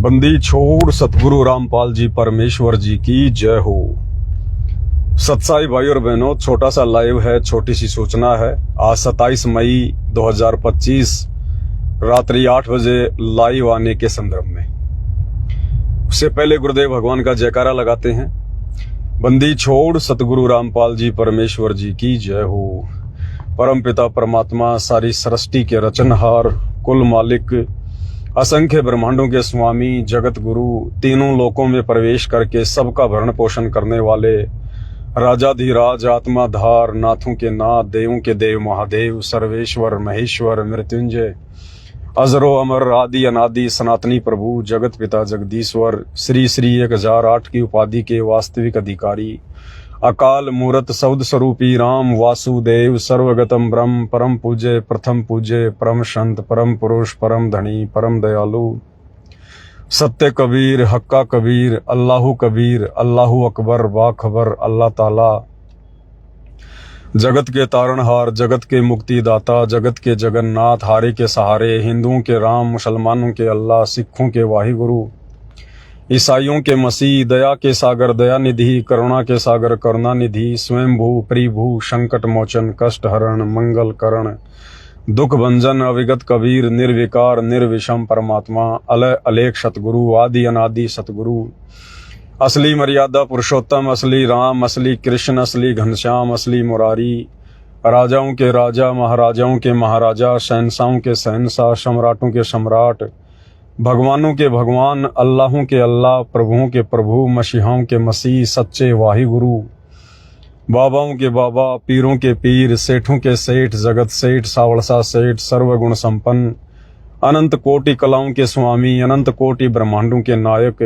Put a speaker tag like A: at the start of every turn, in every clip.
A: बंदी छोड़ सतगुरु रामपाल जी परमेश्वर जी की जय हो। सत्साई भाई और बहनों, छोटा सा लाइव है, छोटी सी सूचना है। आज 27 मई 2025 रात्रि 8 बजे लाइव आने के संदर्भ में उससे पहले गुरुदेव भगवान का जयकारा लगाते हैं। बंदी छोड़ सतगुरु रामपाल जी परमेश्वर जी की जय हो। परम पिता परमात्मा, सारी सृष्टि के रचनहार, कुल मालिक, असंख्य ब्रह्मांडों के स्वामी, जगत गुरु, तीनों लोकों में प्रवेश करके सबका भरण पोषण करने वाले राजाधिराज, आत्माधार, नाथों के नाथ, देवों के देव महादेव, सर्वेश्वर महेश्वर मृत्युंजय, अजरो अमर, आदि अनादि, सनातनी प्रभु, जगत पिता जगदीश्वर, श्री श्री 1008 की उपाधि के वास्तविक अधिकारी, अकाल मूरत शब्द स्वरूपी राम वासुदेव, सर्वगतम ब्रह्म, परम पूज्य, प्रथम पूज्य, परम संत, परम पुरुष, परम धनी, परम दयालु, सत्य कबीर, हक्का कबीर, अल्लाहु कबीर, अल्लाहु अकबर, बाखबर, अल्लाह ताला, जगत के तारणहार, जगत के मुक्तिदाता, जगत के जगन्नाथ, हारे के सहारे, हिंदुओं के राम, मुसलमानों के अल्लाह, सिखों के वाहिगुरु, ईसाइयों के मसीह, दया के सागर दया निधि, करुणा के सागर करुणा निधि, स्वयंभू परिभू, संकट मोचन, कष्ट हरण, मंगल करण, दुख भंजन, अविगत कबीर, निर्विकार निर्विषम परमात्मा, अलय अलेख सतगुरु, आदि अनादि सतगुरु, असली मर्यादा पुरुषोत्तम, असली राम, असली कृष्ण, असली घनश्याम, असली मुरारी, राजाओं के राजा, महाराजाओं के महाराजा, शहंशाहों के शहंशाह, सम्राटों के सम्राट, भगवानों के भगवान, अल्लाहों के अल्लाह, प्रभुओं के प्रभु, मसीहाओं के मसीह, सच्चे वाहि गुरु, बाबाओं के बाबा, पीरों के पीर, सेठों के सेठ, जगत सेठ, सावड़सा सेठ, सर्वगुण संपन्न, अनंत कोटि कलाओं के स्वामी, अनंत कोटि ब्रह्मांडों के नायक,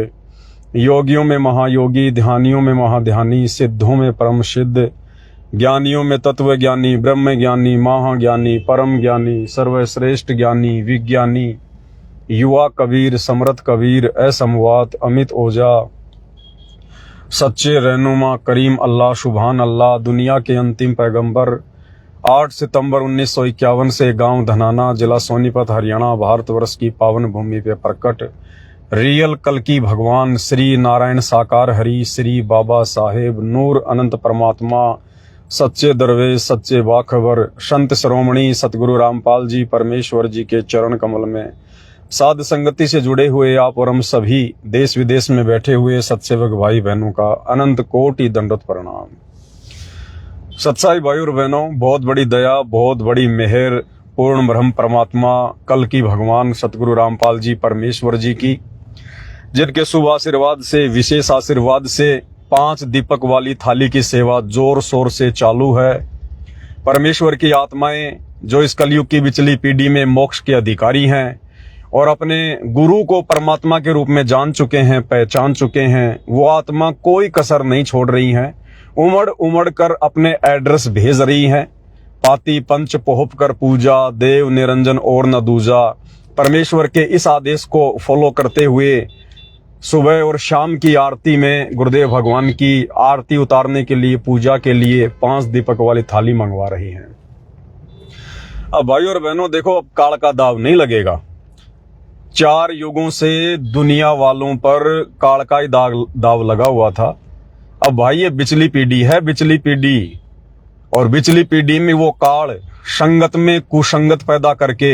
A: योगियों में महायोगी, ध्यानियों में महाध्यानी, सिद्धों में परम सिद्ध, ज्ञानियों में तत्व ज्ञानी, ब्रह्म ज्ञानी, महाज्ञानी, परम ज्ञानी, सर्वश्रेष्ठ ज्ञानी, विज्ञानी, युवा कबीर, समर्थ कबीर, असमवात, अमित ओझा, सच्चे रहनुमा, करीम अल्लाह, सुभान अल्लाह, दुनिया के अंतिम पैगंबर, 8 सितंबर 1951 से गांव धनाना, जिला सोनीपत, हरियाणा, भारतवर्ष की पावन भूमि पे प्रकट रियल कल्कि भगवान श्री नारायण साकार हरि, श्री बाबा साहेब नूर अनंत परमात्मा, सच्चे दरवेश, सच्चे बाखबर, संत श्रोमणी सतगुरु रामपाल जी परमेश्वर जी के चरण कमल में साध संगति से जुड़े हुए आप और हम सभी देश विदेश में बैठे हुए सत्सेवक भाई बहनों का अनंत कोटि दंडवत प्रणाम। सत्साई भाई और बहनों, बहुत बड़ी दया, बहुत बड़ी मेहर पूर्ण ब्रह्म परमात्मा कल्कि भगवान सतगुरु रामपाल जी परमेश्वर जी की, जिनके शुभ आशीर्वाद से, विशेष आशीर्वाद से 5 दीपक वाली थाली की सेवा जोर शोर से चालू है। परमेश्वर की आत्माएं जो इस कलयुग की बिचली पीढ़ी में मोक्ष के अधिकारी हैं और अपने गुरु को परमात्मा के रूप में जान चुके हैं, पहचान चुके हैं, वो आत्मा कोई कसर नहीं छोड़ रही हैं, उमड़ उमड़ कर अपने एड्रेस भेज रही हैं। पाती पंच पोहप कर पूजा, देव निरंजन और न दूजा। परमेश्वर के इस आदेश को फॉलो करते हुए सुबह और शाम की आरती में गुरुदेव भगवान की आरती उतारने के लिए, पूजा के लिए 5 दीपक वाली थाली मंगवा रही हैं। अब भाई और बहनों देखो, अब काल का दाव नहीं लगेगा। 4 युगों से दुनिया वालों पर काल का ही दाव लगा हुआ था। अब भाई ये बिचली पीढ़ी है, बिचली पीढ़ी, और बिचली पीढ़ी में वो काल संगत में कुसंगत पैदा करके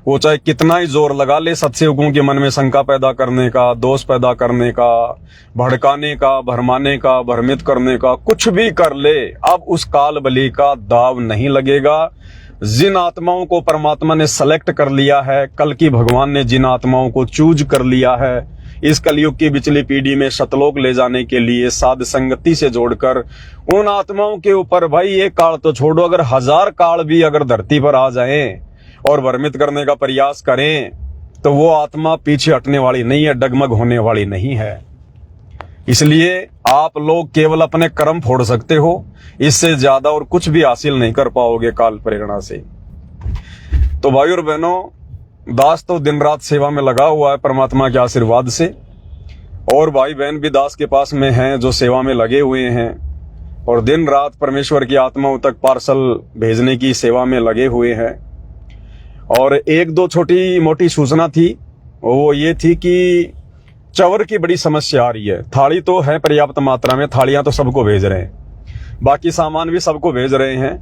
A: वो चाहे कितना ही जोर लगा ले सत्संगों के मन में शंका पैदा करने का, दोष पैदा करने का, भड़काने का, भरमाने का, भ्रमित करने का, कुछ भी कर ले, अब उस काल बलि का दाव नहीं लगेगा। जिन आत्माओं को परमात्मा ने सेलेक्ट कर लिया है, कल की भगवान ने जिन आत्माओं को चूज कर लिया है इस कलयुग की बिचली पीढ़ी में सतलोक ले जाने के लिए, साध संगति से जोड़कर उन आत्माओं के ऊपर भाई एक काल तो छोड़ो, अगर 1000 काल भी अगर धरती पर आ जाएं और भ्रमित करने का प्रयास करें तो वो आत्मा पीछे हटने वाली नहीं है, डगमग होने वाली नहीं है। इसलिए आप लोग केवल अपने कर्म फोड़ सकते हो, इससे ज्यादा और कुछ भी हासिल नहीं कर पाओगे काल प्रेरणा से। तो भाई और बहनों, दास तो दिन रात सेवा में लगा हुआ है परमात्मा के आशीर्वाद से, और भाई बहन भी दास के पास में हैं जो सेवा में लगे हुए हैं और दिन रात परमेश्वर की आत्माओं तक पार्सल भेजने की सेवा में लगे हुए हैं। और 1-2 छोटी मोटी सूचना थी वो ये थी कि चवर की बड़ी समस्या आ रही है। थाली तो है पर्याप्त मात्रा में, थालियां तो सबको भेज रहे हैं, बाकी सामान भी सबको भेज रहे हैं,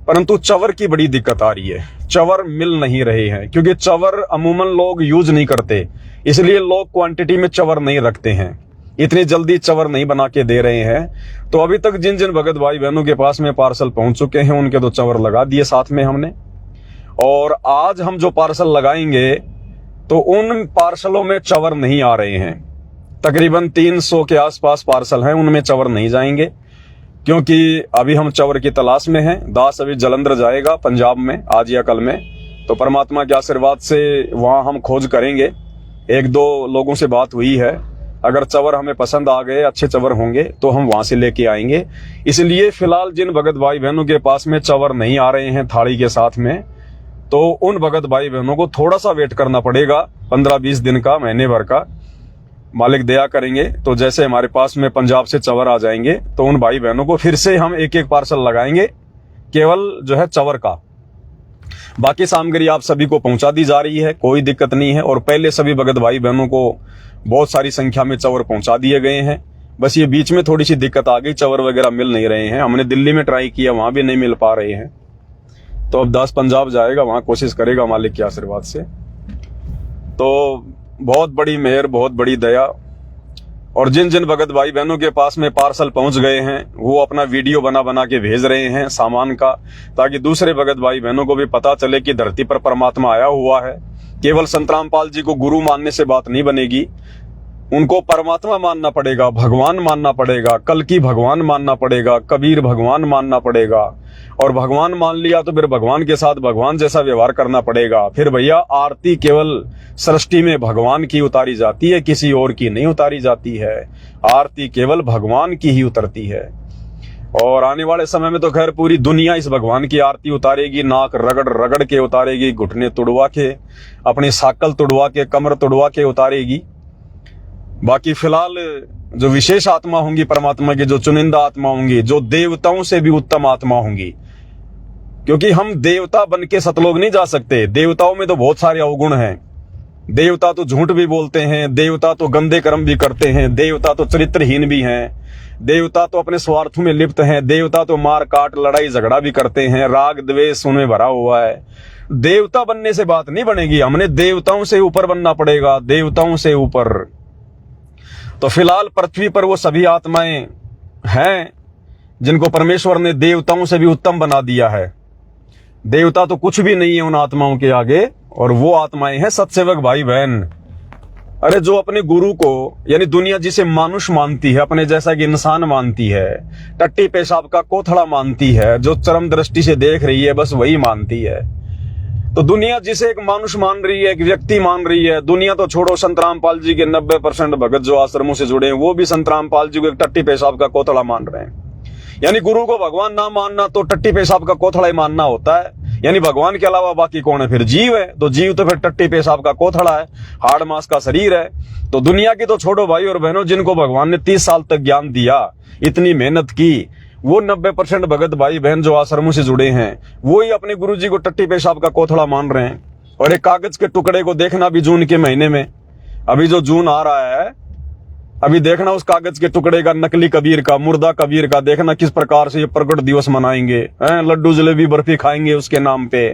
A: परंतु चवर की बड़ी दिक्कत आ रही है। चवर मिल नहीं रहे हैं, क्योंकि चवर अमूमन लोग यूज नहीं करते, इसलिए लोग क्वांटिटी में चवर नहीं रखते हैं, इतनी जल्दी चवर नहीं बना के दे रहे हैं। तो अभी तक जिन जिन भगत भाई बहनों के पास में पार्सल पहुंच चुके हैं, उनके तो चवर लगा दिए साथ में हमने। और आज हम जो पार्सल लगाएंगे तो उन पार्सलों में चवर नहीं आ रहे हैं। तकरीबन 300 के आसपास पार्सल हैं, उनमें चवर नहीं जाएंगे, क्योंकि अभी हम चवर की तलाश में हैं। दास अभी जलंधर जाएगा पंजाब में आज या कल में, तो परमात्मा के आशीर्वाद से वहां हम खोज करेंगे। 1-2 लोगों से बात हुई है, अगर चवर हमें पसंद आ गए, अच्छे चवर होंगे तो हम वहां से लेके आएंगे। इसलिए फिलहाल जिन भगत भाई बहनों के पास में चवर नहीं आ रहे हैं थाली के साथ में, तो उन भगत भाई बहनों को थोड़ा सा वेट करना पड़ेगा, 15-20 दिन का, महीने भर का। मालिक दया करेंगे तो जैसे हमारे पास में पंजाब से चवर आ जाएंगे तो उन भाई बहनों को फिर से हम एक पार्सल लगाएंगे, केवल जो है चवर का। बाकी सामग्री आप सभी को पहुंचा दी जा रही है, कोई दिक्कत नहीं है। और पहले सभी भगत भाई बहनों को बहुत सारी संख्या में चवर पहुंचा दिए गए हैं। बस ये बीच में थोड़ी सी दिक्कत आ गई, चवर वगैरह मिल नहीं रहे हैं। हमने दिल्ली में ट्राई किया, वहां भी नहीं मिल पा रहे हैं। तो अब दास पंजाब जाएगा, वहां कोशिश करेगा मालिक के आशीर्वाद से। तो बहुत बड़ी मेहर, बहुत बड़ी दया। और जिन जिन भगत भाई बहनों के पास में पार्सल पहुंच गए हैं, वो अपना वीडियो बना बना के भेज रहे हैं सामान का, ताकि दूसरे भगत भाई बहनों को भी पता चले कि धरती पर परमात्मा आया हुआ है। केवल संत रामपाल जी को गुरु मानने से बात नहीं बनेगी, उनको परमात्मा मानना पड़ेगा, भगवान मानना पड़ेगा, कल्कि भगवान मानना पड़ेगा, कबीर भगवान मानना पड़ेगा। और भगवान मान लिया तो फिर भगवान के साथ भगवान जैसा व्यवहार करना पड़ेगा। फिर भैया आरती केवल सृष्टि में भगवान की उतारी जाती है, किसी और की नहीं उतारी जाती है। आरती केवल भगवान की ही उतरती है। और आने वाले समय में तो खैर पूरी दुनिया इस भगवान की आरती उतारेगी, नाक रगड़ रगड़ के उतारेगी, घुटने तुड़वा के, अपनी साकल तुड़वा के, कमर तुड़वा के उतारेगी। बाकी फिलहाल जो विशेष आत्मा होंगी परमात्मा की, जो चुनिंदा आत्मा होंगी, जो देवताओं से भी उत्तम आत्मा होंगी, क्योंकि हम देवता बन के सतलोक नहीं जा सकते। देवताओं में तो बहुत सारे अवगुण हैं। देवता तो झूठ भी बोलते हैं, देवता तो गंदे कर्म भी करते हैं, देवता तो चरित्रहीन भी हैं, देवता तो अपने स्वार्थ में लिप्त हैं, देवता तो मार काट लड़ाई झगड़ा भी करते हैं, राग द्वेष उनमें भरा हुआ है। देवता बनने से बात नहीं बनेगी, हमने देवताओं से ऊपर बनना पड़ेगा, देवताओं से ऊपर। तो फिलहाल पृथ्वी पर वो सभी आत्माएं हैं जिनको परमेश्वर ने देवताओं से भी उत्तम बना दिया है। देवता तो कुछ भी नहीं है उन आत्माओं के आगे, और वो आत्माएं हैं सत्सेवक भाई बहन। अरे जो अपने गुरु को, यानी दुनिया जिसे मानुष मानती है, अपने जैसा कि इंसान मानती है, टट्टी पेशाब का कोथड़ा मानती है, जो चरम दृष्टि से देख रही है, बस वही मानती है। तो दुनिया जिसे एक मानुष मान रही है, एक व्यक्ति मान रही है, दुनिया तो छोड़ो, संत रामपाल जी के 90% भगत जो आश्रमों से जुड़े हैं, वो भी संत रामपाल जी को एक टट्टी पेशाब का कोथड़ा मान रहे हैं। यानी गुरु को भगवान ना मानना तो टट्टी पेशाब का कोथड़ा ही मानना होता है। यानी भगवान के अलावा बाकी कौन है? फिर जीव है। तो जीव तो फिर टट्टी पेशाब का कोथड़ा है, हाड़ मांस का शरीर है। तो दुनिया की तो छोड़ो भाई और बहनों, जिनको भगवान ने 30 साल तक ज्ञान दिया, इतनी मेहनत की, वो 90% भगत भाई बहन जो आश्रमों से जुड़े हैं, वो ही अपने गुरु जी को टट्टी पेशाब का कोथड़ा मान रहे हैं। और एक कागज के टुकड़े को देखना भी जून के महीने में, अभी जो जून आ रहा है, अभी देखना उस कागज के टुकड़े का, नकली कबीर का, मुर्दा कबीर का, देखना किस प्रकार से ये प्रकट दिवस मनाएंगे, लड्डू जलेबी बर्फी खाएंगे उसके नाम पे।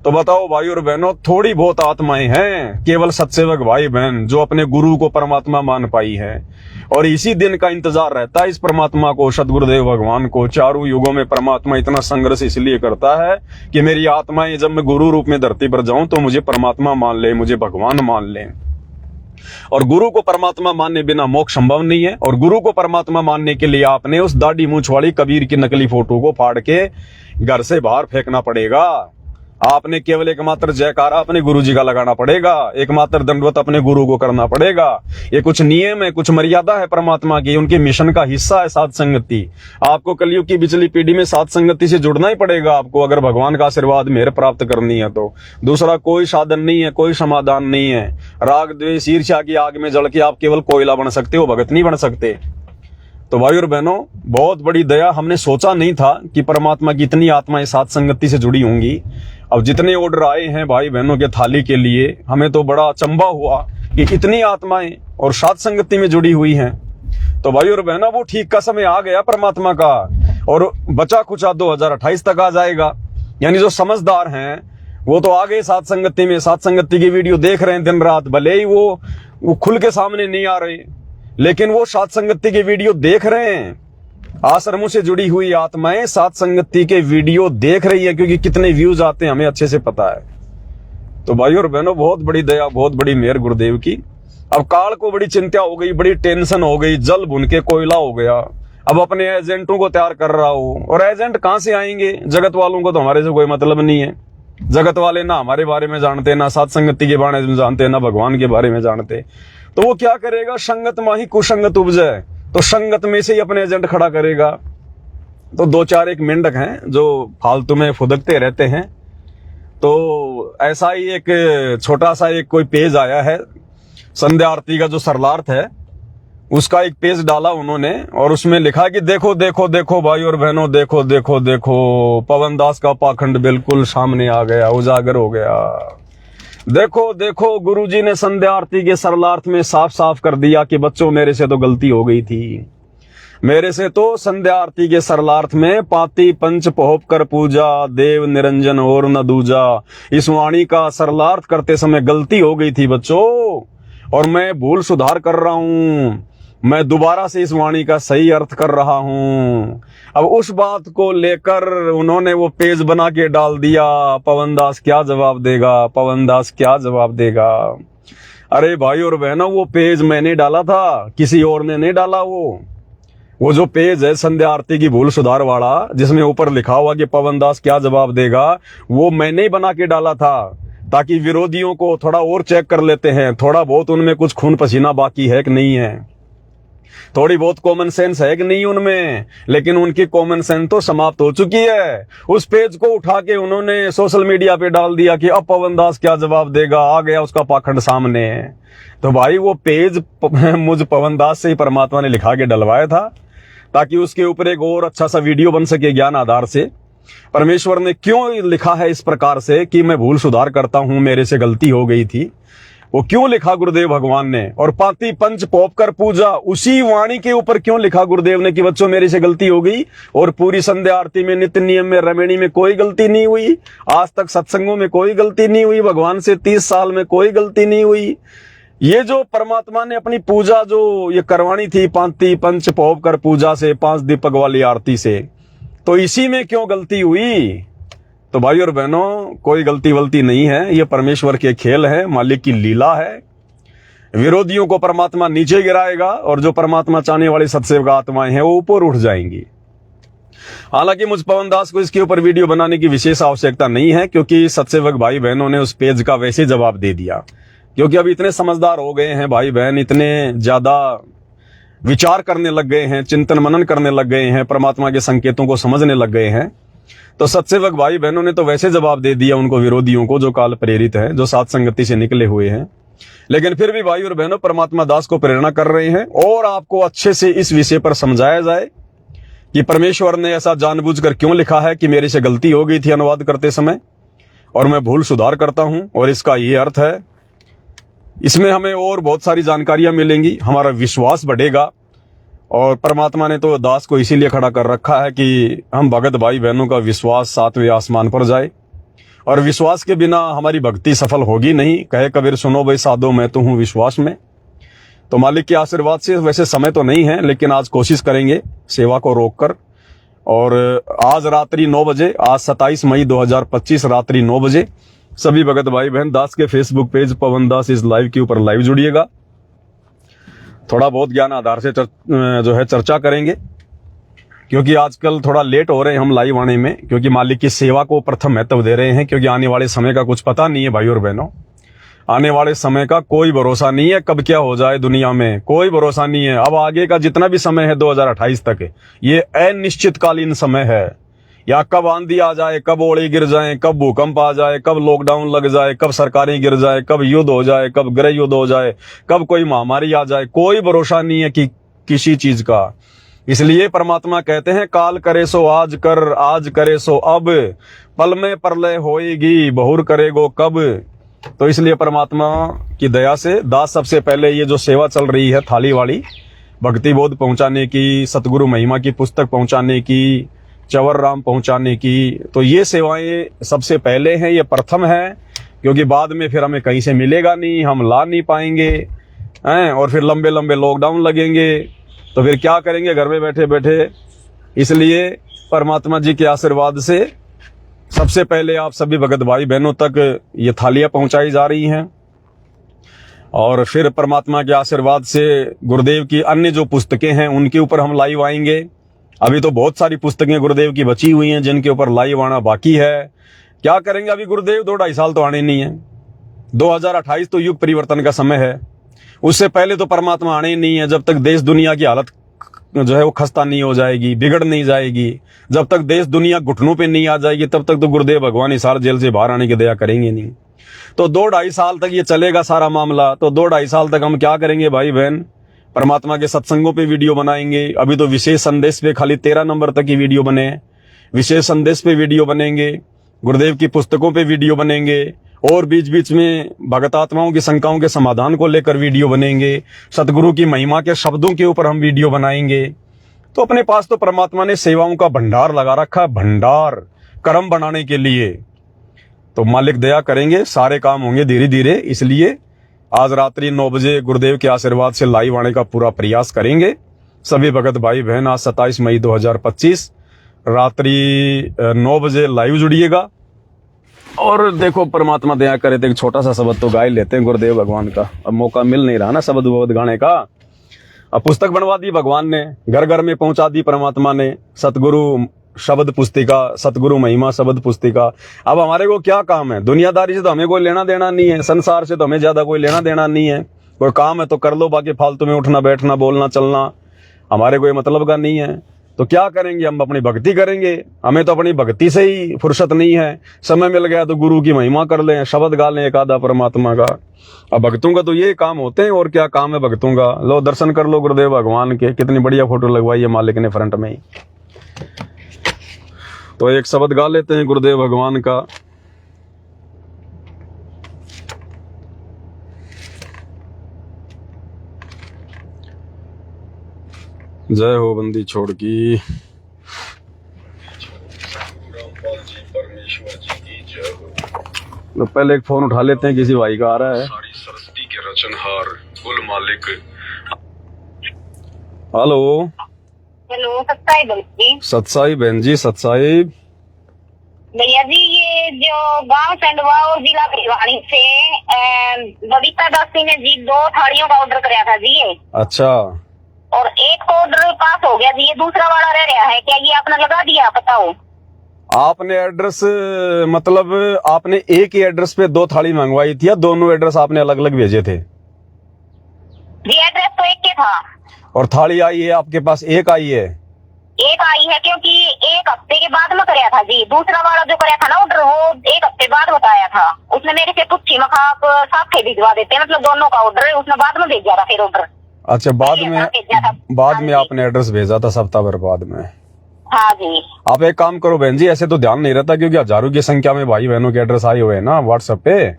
A: तो बताओ भाई और बहनों, थोड़ी बहुत आत्माएं हैं केवल सत्सेवक भाई बहन जो अपने गुरु को परमात्मा मान पाई है। और इसी दिन का इंतजार रहता है इस परमात्मा को, सदगुरुदेव भगवान को। चारों युगों में परमात्मा इतना संघर्ष इसलिए करता है कि मेरी आत्माएं जब मैं गुरु रूप में धरती पर जाऊं तो मुझे परमात्मा मान ले, मुझे भगवान मान ले। और गुरु को परमात्मा मानने बिना मोक्ष संभव नहीं है। और गुरु को परमात्मा मानने के लिए आपने उस दाढ़ी मूंछ वाली कबीर की नकली फोटो को फाड़ के घर से बाहर फेंकना पड़ेगा। आपने केवल एकमात्र जयकारा अपने गुरु जी का लगाना पड़ेगा, एकमात्र दंडवत अपने गुरु को करना पड़ेगा। ये कुछ नियम है, कुछ मर्यादा है परमात्मा की, उनके मिशन का हिस्सा है साध संगति। आपको कलयुग की पिछली पीढ़ी में साध संगति से जुड़ना ही पड़ेगा आपको, अगर भगवान का आशीर्वाद मेहर प्राप्त करनी है तो। दूसरा कोई साधन नहीं है, कोई समाधान नहीं है। राग द्वेष ईर्ष्या की आग में जल के आप केवल कोयला बन सकते हो, भगत नहीं बन सकते। तो भाई और बहनों, बहुत बड़ी दया, हमने सोचा नहीं था कि परमात्मा की इतनी आत्माएं साथ संगति से जुड़ी होंगी। अब जितने ऑर्डर आए हैं भाई बहनों के थाली के लिए, हमें तो बड़ा अचंभा हुआ कि इतनी आत्माएं और साथ संगति में जुड़ी हुई हैं। तो भाई और बहनों, वो ठीक का समय आ गया परमात्मा का, और बचा खुचा 2028 तक आ जाएगा। यानी जो समझदार हैं वो तो आ गए साथ संगति में, साथ संगति की वीडियो देख रहे हैं दिन रात, भले ही वो खुल के सामने नहीं आ रहे, लेकिन वो साथ संगति के वीडियो देख रहे हैं। आश्रमों से जुड़ी हुई आत्माएं साथ संगति के वीडियो देख रही है, क्योंकि कितने व्यूज आते हैं हमें अच्छे से पता है। तो भाई और बहनों, बहुत बड़ी दया, बहुत बड़ी मेहर गुरुदेव की। अब काल को बड़ी चिंता हो गई, बड़ी टेंशन हो गई, जल भुन के कोयला हो गया। अब अपने एजेंटों को तैयार कर रहा हूं, और एजेंट कहां से आएंगे? जगत वालों को तो हमारे से कोई मतलब नहीं है। जगत वाले ना हमारे बारे में जानते, ना साथ संगति के बारे में जानते, ना भगवान के बारे में जानते। तो वो क्या करेगा? संगत माही कुसंगत उपजे, तो संगत में से ही अपने एजेंट खड़ा करेगा। तो दो चार एक मेंढक हैं जो फालतू में फुदकते रहते हैं। तो ऐसा ही एक छोटा सा एक कोई पेज आया है, संध्या आरती का जो सरलार्थ है उसका एक पेज डाला उन्होंने, और उसमें लिखा कि देखो देखो देखो भाई और बहनों, देखो देखो देखो, पवन दास का पाखंड बिल्कुल सामने आ गया, उजागर हो गया। देखो देखो, गुरुजी ने संध्या आरती के सरलार्थ में साफ साफ कर दिया कि बच्चों, मेरे से तो गलती हो गई थी। मेरे से तो संध्या आरती के सरलार्थ में पाती पंच पोहप कर पूजा, देव निरंजन और न दूजा, इस वाणी का सरलार्थ करते समय गलती हो गई थी बच्चों, और मैं भूल सुधार कर रहा हूं। मैं दोबारा से इस वाणी का सही अर्थ कर रहा हूं। अब उस बात को लेकर उन्होंने वो पेज बना के डाल दिया। पवन दास क्या जवाब देगा? पवन दास क्या जवाब देगा? अरे भाई और बहनों, वो पेज मैंने डाला था, किसी और ने नहीं डाला। वो जो पेज है संध्या आरती की भूल सुधार वाला, जिसमें ऊपर लिखा हुआ कि पवन दास क्या जवाब देगा, वो मैंने ही बना के डाला था, ताकि विरोधियों को थोड़ा और चेक कर लेते हैं, थोड़ा बहुत उनमें कुछ खून पसीना बाकी है कि नहीं है, थोड़ी बहुत कॉमन सेंस है कि नहीं उनमें। लेकिन उनकी कॉमन सेंस तो समाप्त हो चुकी है। उस पेज को उठा के उन्होंने सोशल मीडिया पे डाल दिया कि अब पवन दास क्या जवाब देगा, आ गया उसका पाखंड सामने। तो भाई वो पेज मुझ पवन दास से ही परमात्मा ने लिखा के डलवाया था, ताकि उसके ऊपर एक और अच्छा सा वीडियो बन सके ज्ञान आधार से। परमेश्वर ने क्यों लिखा है इस प्रकार से कि मैं भूल सुधार करता हूं, मेरे से गलती हो गई थी, वो क्यों लिखा गुरुदेव भगवान ने? और पाती पंच पोप कर पूजा, उसी वाणी के ऊपर क्यों लिखा गुरुदेव ने कि बच्चों मेरे से गलती हो गई? और पूरी संध्या आरती में, नित्य नियम में, रमणी में कोई गलती नहीं हुई, आज तक सत्संगों में कोई गलती नहीं हुई, भगवान से 30 साल में कोई गलती नहीं हुई। ये जो परमात्मा ने अपनी पूजा जो ये करवानी थी, पाती पंच पोप कर पूजा से, 5 दीपक वाली आरती से, तो इसी में क्यों गलती हुई? तो भाई और बहनों, कोई गलती वलती नहीं है, ये परमेश्वर के खेल है, मालिक की लीला है। विरोधियों को परमात्मा नीचे गिराएगा, और जो परमात्मा चाहने वाली सत्सेवक आत्माएं हैं वो ऊपर उठ जाएंगी। हालांकि मुझ पवन दास को इसके ऊपर वीडियो बनाने की विशेष आवश्यकता नहीं है, क्योंकि सत्सेवक भाई बहनों ने उस पेज का वैसे जवाब दे दिया। क्योंकि अब इतने समझदार हो गए हैं भाई बहन, इतने ज्यादा विचार करने लग गए हैं, चिंतन मनन करने लग गए हैं, परमात्मा के संकेतों को समझने लग गए हैं। तो सत्सेवक भाई बहनों ने तो वैसे जवाब दे दिया उनको, विरोधियों को, जो काल प्रेरित हैं, जो सात संगति से निकले हुए हैं। लेकिन फिर भी भाई और बहनों, परमात्मा दास को प्रेरणा कर रहे हैं, और आपको अच्छे से इस विषय पर समझाया जाए कि परमेश्वर ने ऐसा जानबूझकर क्यों लिखा है कि मेरे से गलती हो गई थी अनुवाद करते समय, और मैं भूल सुधार करता हूं, और इसका ये अर्थ है। इसमें हमें और बहुत सारी जानकारियां मिलेंगी, हमारा विश्वास बढ़ेगा। और परमात्मा ने तो दास को इसीलिए खड़ा कर रखा है कि हम भगत भाई बहनों का विश्वास 7वें आसमान पर जाए, और विश्वास के बिना हमारी भक्ति सफल होगी नहीं। कहे कबीर सुनो भाई साधो, मैं तो हूं विश्वास में। तो मालिक के आशीर्वाद से, वैसे समय तो नहीं है, लेकिन आज कोशिश करेंगे सेवा को रोककर। और आज रात्रि 9 बजे, आज 27 मई 2025 रात्रि 9 बजे सभी भगत भाई बहन दास के Facebook page Pawan Das is live के ऊपर लाइव जुड़िएगा। थोड़ा बहुत ज्ञान आधार से चर्चा करेंगे, क्योंकि आजकल थोड़ा लेट हो रहे हैं हम लाइव आने में, क्योंकि मालिक की सेवा को प्रथम महत्व दे रहे हैं। क्योंकि आने वाले समय का कुछ पता नहीं है भाई और बहनों, आने वाले समय का कोई भरोसा नहीं है, कब क्या हो जाए दुनिया में कोई भरोसा नहीं है। अब आगे का जितना भी समय है 2028 तक, ये अनिश्चितकालीन समय है। या कब आंधी आ जाए, कब ओले गिर जाए, कब भूकंप आ जाए, कब लॉकडाउन लग जाए, कब सरकारें गिर जाए, कब युद्ध हो जाए, कब गृह युद्ध हो जाए, कब कोई महामारी आ जाए, कोई भरोसा नहीं है कि किसी चीज का। इसलिए परमात्मा कहते हैं काल करे सो आज कर, आज करे सो अब, पल में प्रलय होएगी, बहुर करेगो कब। तो इसलिए परमात्मा की दया से दास सबसे पहले ये जो सेवा चल रही है थाली वाली, भक्ति बोध पहुंचाने की, सतगुरु महिमा की पुस्तक पहुंचाने की, चवर राम पहुंचाने की, तो ये सेवाएं सबसे पहले हैं, ये प्रथम है, क्योंकि बाद में फिर हमें कहीं से मिलेगा नहीं, हम ला नहीं पाएंगे हैं, और फिर लंबे लंबे लॉकडाउन लगेंगे, तो फिर क्या करेंगे घर में बैठे बैठे। इसलिए परमात्मा जी के आशीर्वाद से सबसे पहले आप सभी भगत भाई बहनों तक ये थालियां पहुंचाई जा रही हैं, और फिर परमात्मा के आशीर्वाद से गुरुदेव की अन्य जो पुस्तकें हैं उनके ऊपर हम लाइव आएंगे। अभी तो बहुत सारी पुस्तकें गुरुदेव की बची हुई हैं जिनके ऊपर लाइव आना बाकी है। क्या करेंगे अभी गुरुदेव 2-2.5 साल तो आने नहीं है, 2028 तो युग परिवर्तन का समय है, उससे पहले तो परमात्मा आने ही नहीं है। जब तक देश दुनिया की हालत जो है वो खस्ता नहीं हो जाएगी, बिगड़ नहीं जाएगी, जब तक देश दुनिया घुटनों पे नहीं आ जाएगी, तब तक तो गुरुदेव भगवान हिसार जेल से बाहर आने की दया करेंगे नहीं। तो 2-2.5 साल तक ये चलेगा सारा मामला। तो 2-2.5 साल तक हम क्या करेंगे भाई बहन, परमात्मा के सत्संगों पे वीडियो बनाएंगे। अभी तो विशेष संदेश पे खाली 13 नंबर तक की वीडियो बने, विशेष संदेश पे वीडियो बनेंगे, गुरुदेव की पुस्तकों पे वीडियो बनेंगे, और बीच बीच में भगत आत्माओं की शंकाओं के समाधान को लेकर वीडियो बनेंगे, सतगुरु की महिमा के शब्दों के ऊपर हम वीडियो बनाएंगे। तो अपने पास तो परमात्मा ने सेवाओं का भंडार लगा रखा है, भंडार कर्म बनाने के लिए। तो मालिक दया करेंगे, सारे काम होंगे धीरे धीरे। इसलिए आज रात्रि 9 बजे गुरुदेव के आशीर्वाद से लाइव आने का पूरा प्रयास करेंगे सभी भगत भाई बहन। आज 27 मई 2025 रात्रि 9 बजे लाइव जुड़िएगा। और देखो परमात्मा दया करे तो एक छोटा सा शब्द तो गा ही लेते हैं गुरुदेव भगवान का। अब मौका मिल नहीं रहा ना शब्द वब्द गाने का। अब पुस्तक बनवा दी भगवान ने, घर घर में पहुंचा दी परमात्मा ने, सतगुरु शब्द पुस्तिका, सतगुरु महिमा शब्द पुस्तिका। अब हमारे को क्या काम है, दुनियादारी से तो हमें कोई लेना देना नहीं है, संसार से तो हमें ज्यादा कोई लेना देना नहीं है। कोई काम है तो कर लो, बाकी फालतू में उठना बैठना बोलना चलना हमारे कोई मतलब का नहीं है। तो क्या करेंगे, हम अपनी भक्ति करेंगे। हमें तो अपनी भक्ति से ही फुर्सत नहीं है, समय मिल गया तो गुरु की महिमा कर लें, शब्द गा लें एक आधा परमात्मा का। अब भक्तों का तो ये काम होते हैं, और क्या काम है भक्तों का। लो दर्शन कर लो गुरुदेव भगवान के, कितनी बढ़िया फोटो लगवाई है मालिक ने फ्रंट में ही। तो एक शब्द गा लेते हैं गुरुदेव भगवान का। जय हो बंदी छोड़ की, तो पहले एक फोन उठा लेते हैं, किसी भाई का आ रहा है। सारी सरस्वती के रचनहार कुल मालिक। हेलो
B: हेलो, सत्साई बहन जी।
A: सत्साई बहन जी, सत्साई
B: भैया जी, ये जो गांव संडवा और जिला भिवानी से बबीता दासी ने जी 2 थालियों का ऑर्डर कराया था जी।
A: अच्छा,
B: और एक तो ऑर्डर पास हो गया जी, ये दूसरा वाला रह रहा है, क्या ये आपने लगा दिया? बताओ।
A: आपने एड्रेस मतलब आपने एक ही एड्रेस पे 2 थाली मंगवाई थी या दोनों एड्रेस आपने अलग अलग भेजे थे?
B: जी एड्रेस तो एक के था।
A: और थाली आई है आपके पास एक आई है?
B: एक आई है, क्योंकि 1 हफ्ते के बाद में कराया था जी। दूसरा वाला जो कराया था ना ऑर्डर, वो 1 हफ्ते बाद बताया था। उसने मेरे से पूछी, मैं आप साथ ही भिजवा देते, मतलब दोनों का ऑर्डर है। उसने बाद में भेजा था फिर ऑर्डर।
A: अच्छा, बाद में आपने एड्रेस भेजा था सप्ताह भर बाद में?
B: हाँ जी।
A: आप एक काम करो बहन जी, ऐसे तो ध्यान नहीं रहता क्योंकि हजारों की संख्या में भाई बहनों के एड्रेस आए हुए हैं ना व्हाट्सएप पे।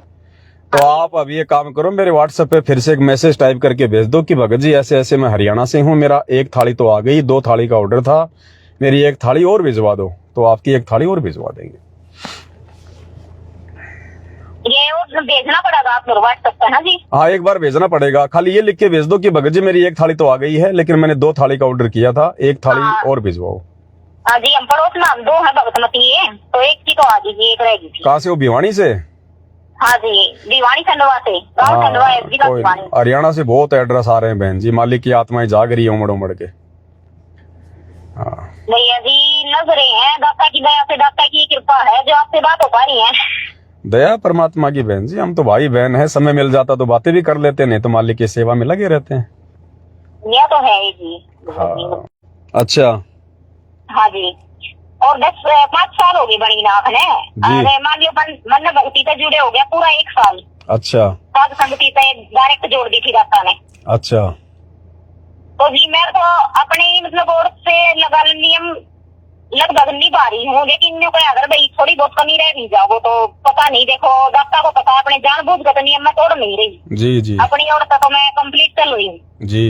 A: तो आप अभी ये काम करो, मेरे व्हाट्सएप पे फिर से एक मैसेज टाइप करके भेज दो कि भगत जी ऐसे ऐसे मैं हरियाणा से हूँ, मेरा 1 थाली तो आ गई, 2 थाली का ऑर्डर था, मेरी 1 थाली और भिजवा दो। तो आपकी 1 थाली और भिजवा देंगे।
B: ये और भेजना पड़ेगा आप व्हाट्सएप पे? हाँ जी,
A: हाँ एक बार भेजना पड़ेगा। खाली ये लिख के भेज दो कि भगत जी मेरी 1 थाली तो आ गई है, लेकिन मैंने 2 थाली का ऑर्डर किया था, 1 थाली और भिजवाओ।
B: हाँ जी, हम पड़ोस में हम 2 है भगतमती है, तो 1 की तो आ दीजिए, 1 रहेगी।
A: कहाँ से हो? भिवानी से?
B: हाँ जी, भिवानी खंडवा से, गाँव खंडवा है, जिला भिवानी।
A: हरियाणा से बहुत एड्रेस आ रहे हैं बहन जी, मालिक की आत्माएं जाग रही है उमड़ उमड़ के।
B: भैया जी लग रहे हैं, दाता की दया से, दाता की कृपा है जो आपसे बात हो पा रही है।
A: दया परमात्मा की बहन जी, हम तो भाई बहन है, समय मिल जाता तो बातें भी कर लेते, नहीं तो मालिक की सेवा में लगे रहते हैं।
B: यह तो है ही जी।
A: हाँ। अच्छा।
B: हाँ जी, और 5 साल हो गए बड़ी नाथ ने। अरे मान लियो मन भक्ति से जुड़े हो गया पूरा 1 साल।
A: अच्छा।
B: साध संगति से डायरेक्ट जोड़ दी थी दाता ने।
A: अच्छा।
B: तो जी मैं तो अपनी मतलब और से लगा नियम लगभग निभा रही हूँ, लेकिन मैं कोई अगर भाई थोड़ी बहुत कमी रह भी जाओ तो पता नहीं, देखो दाता को पता है, अपने जानबूझ कर तो नियम में तोड़ नहीं रही।
A: जी जी
B: अपनी ओर तो मैं कंप्लीट चल रही हूँ।
A: जी।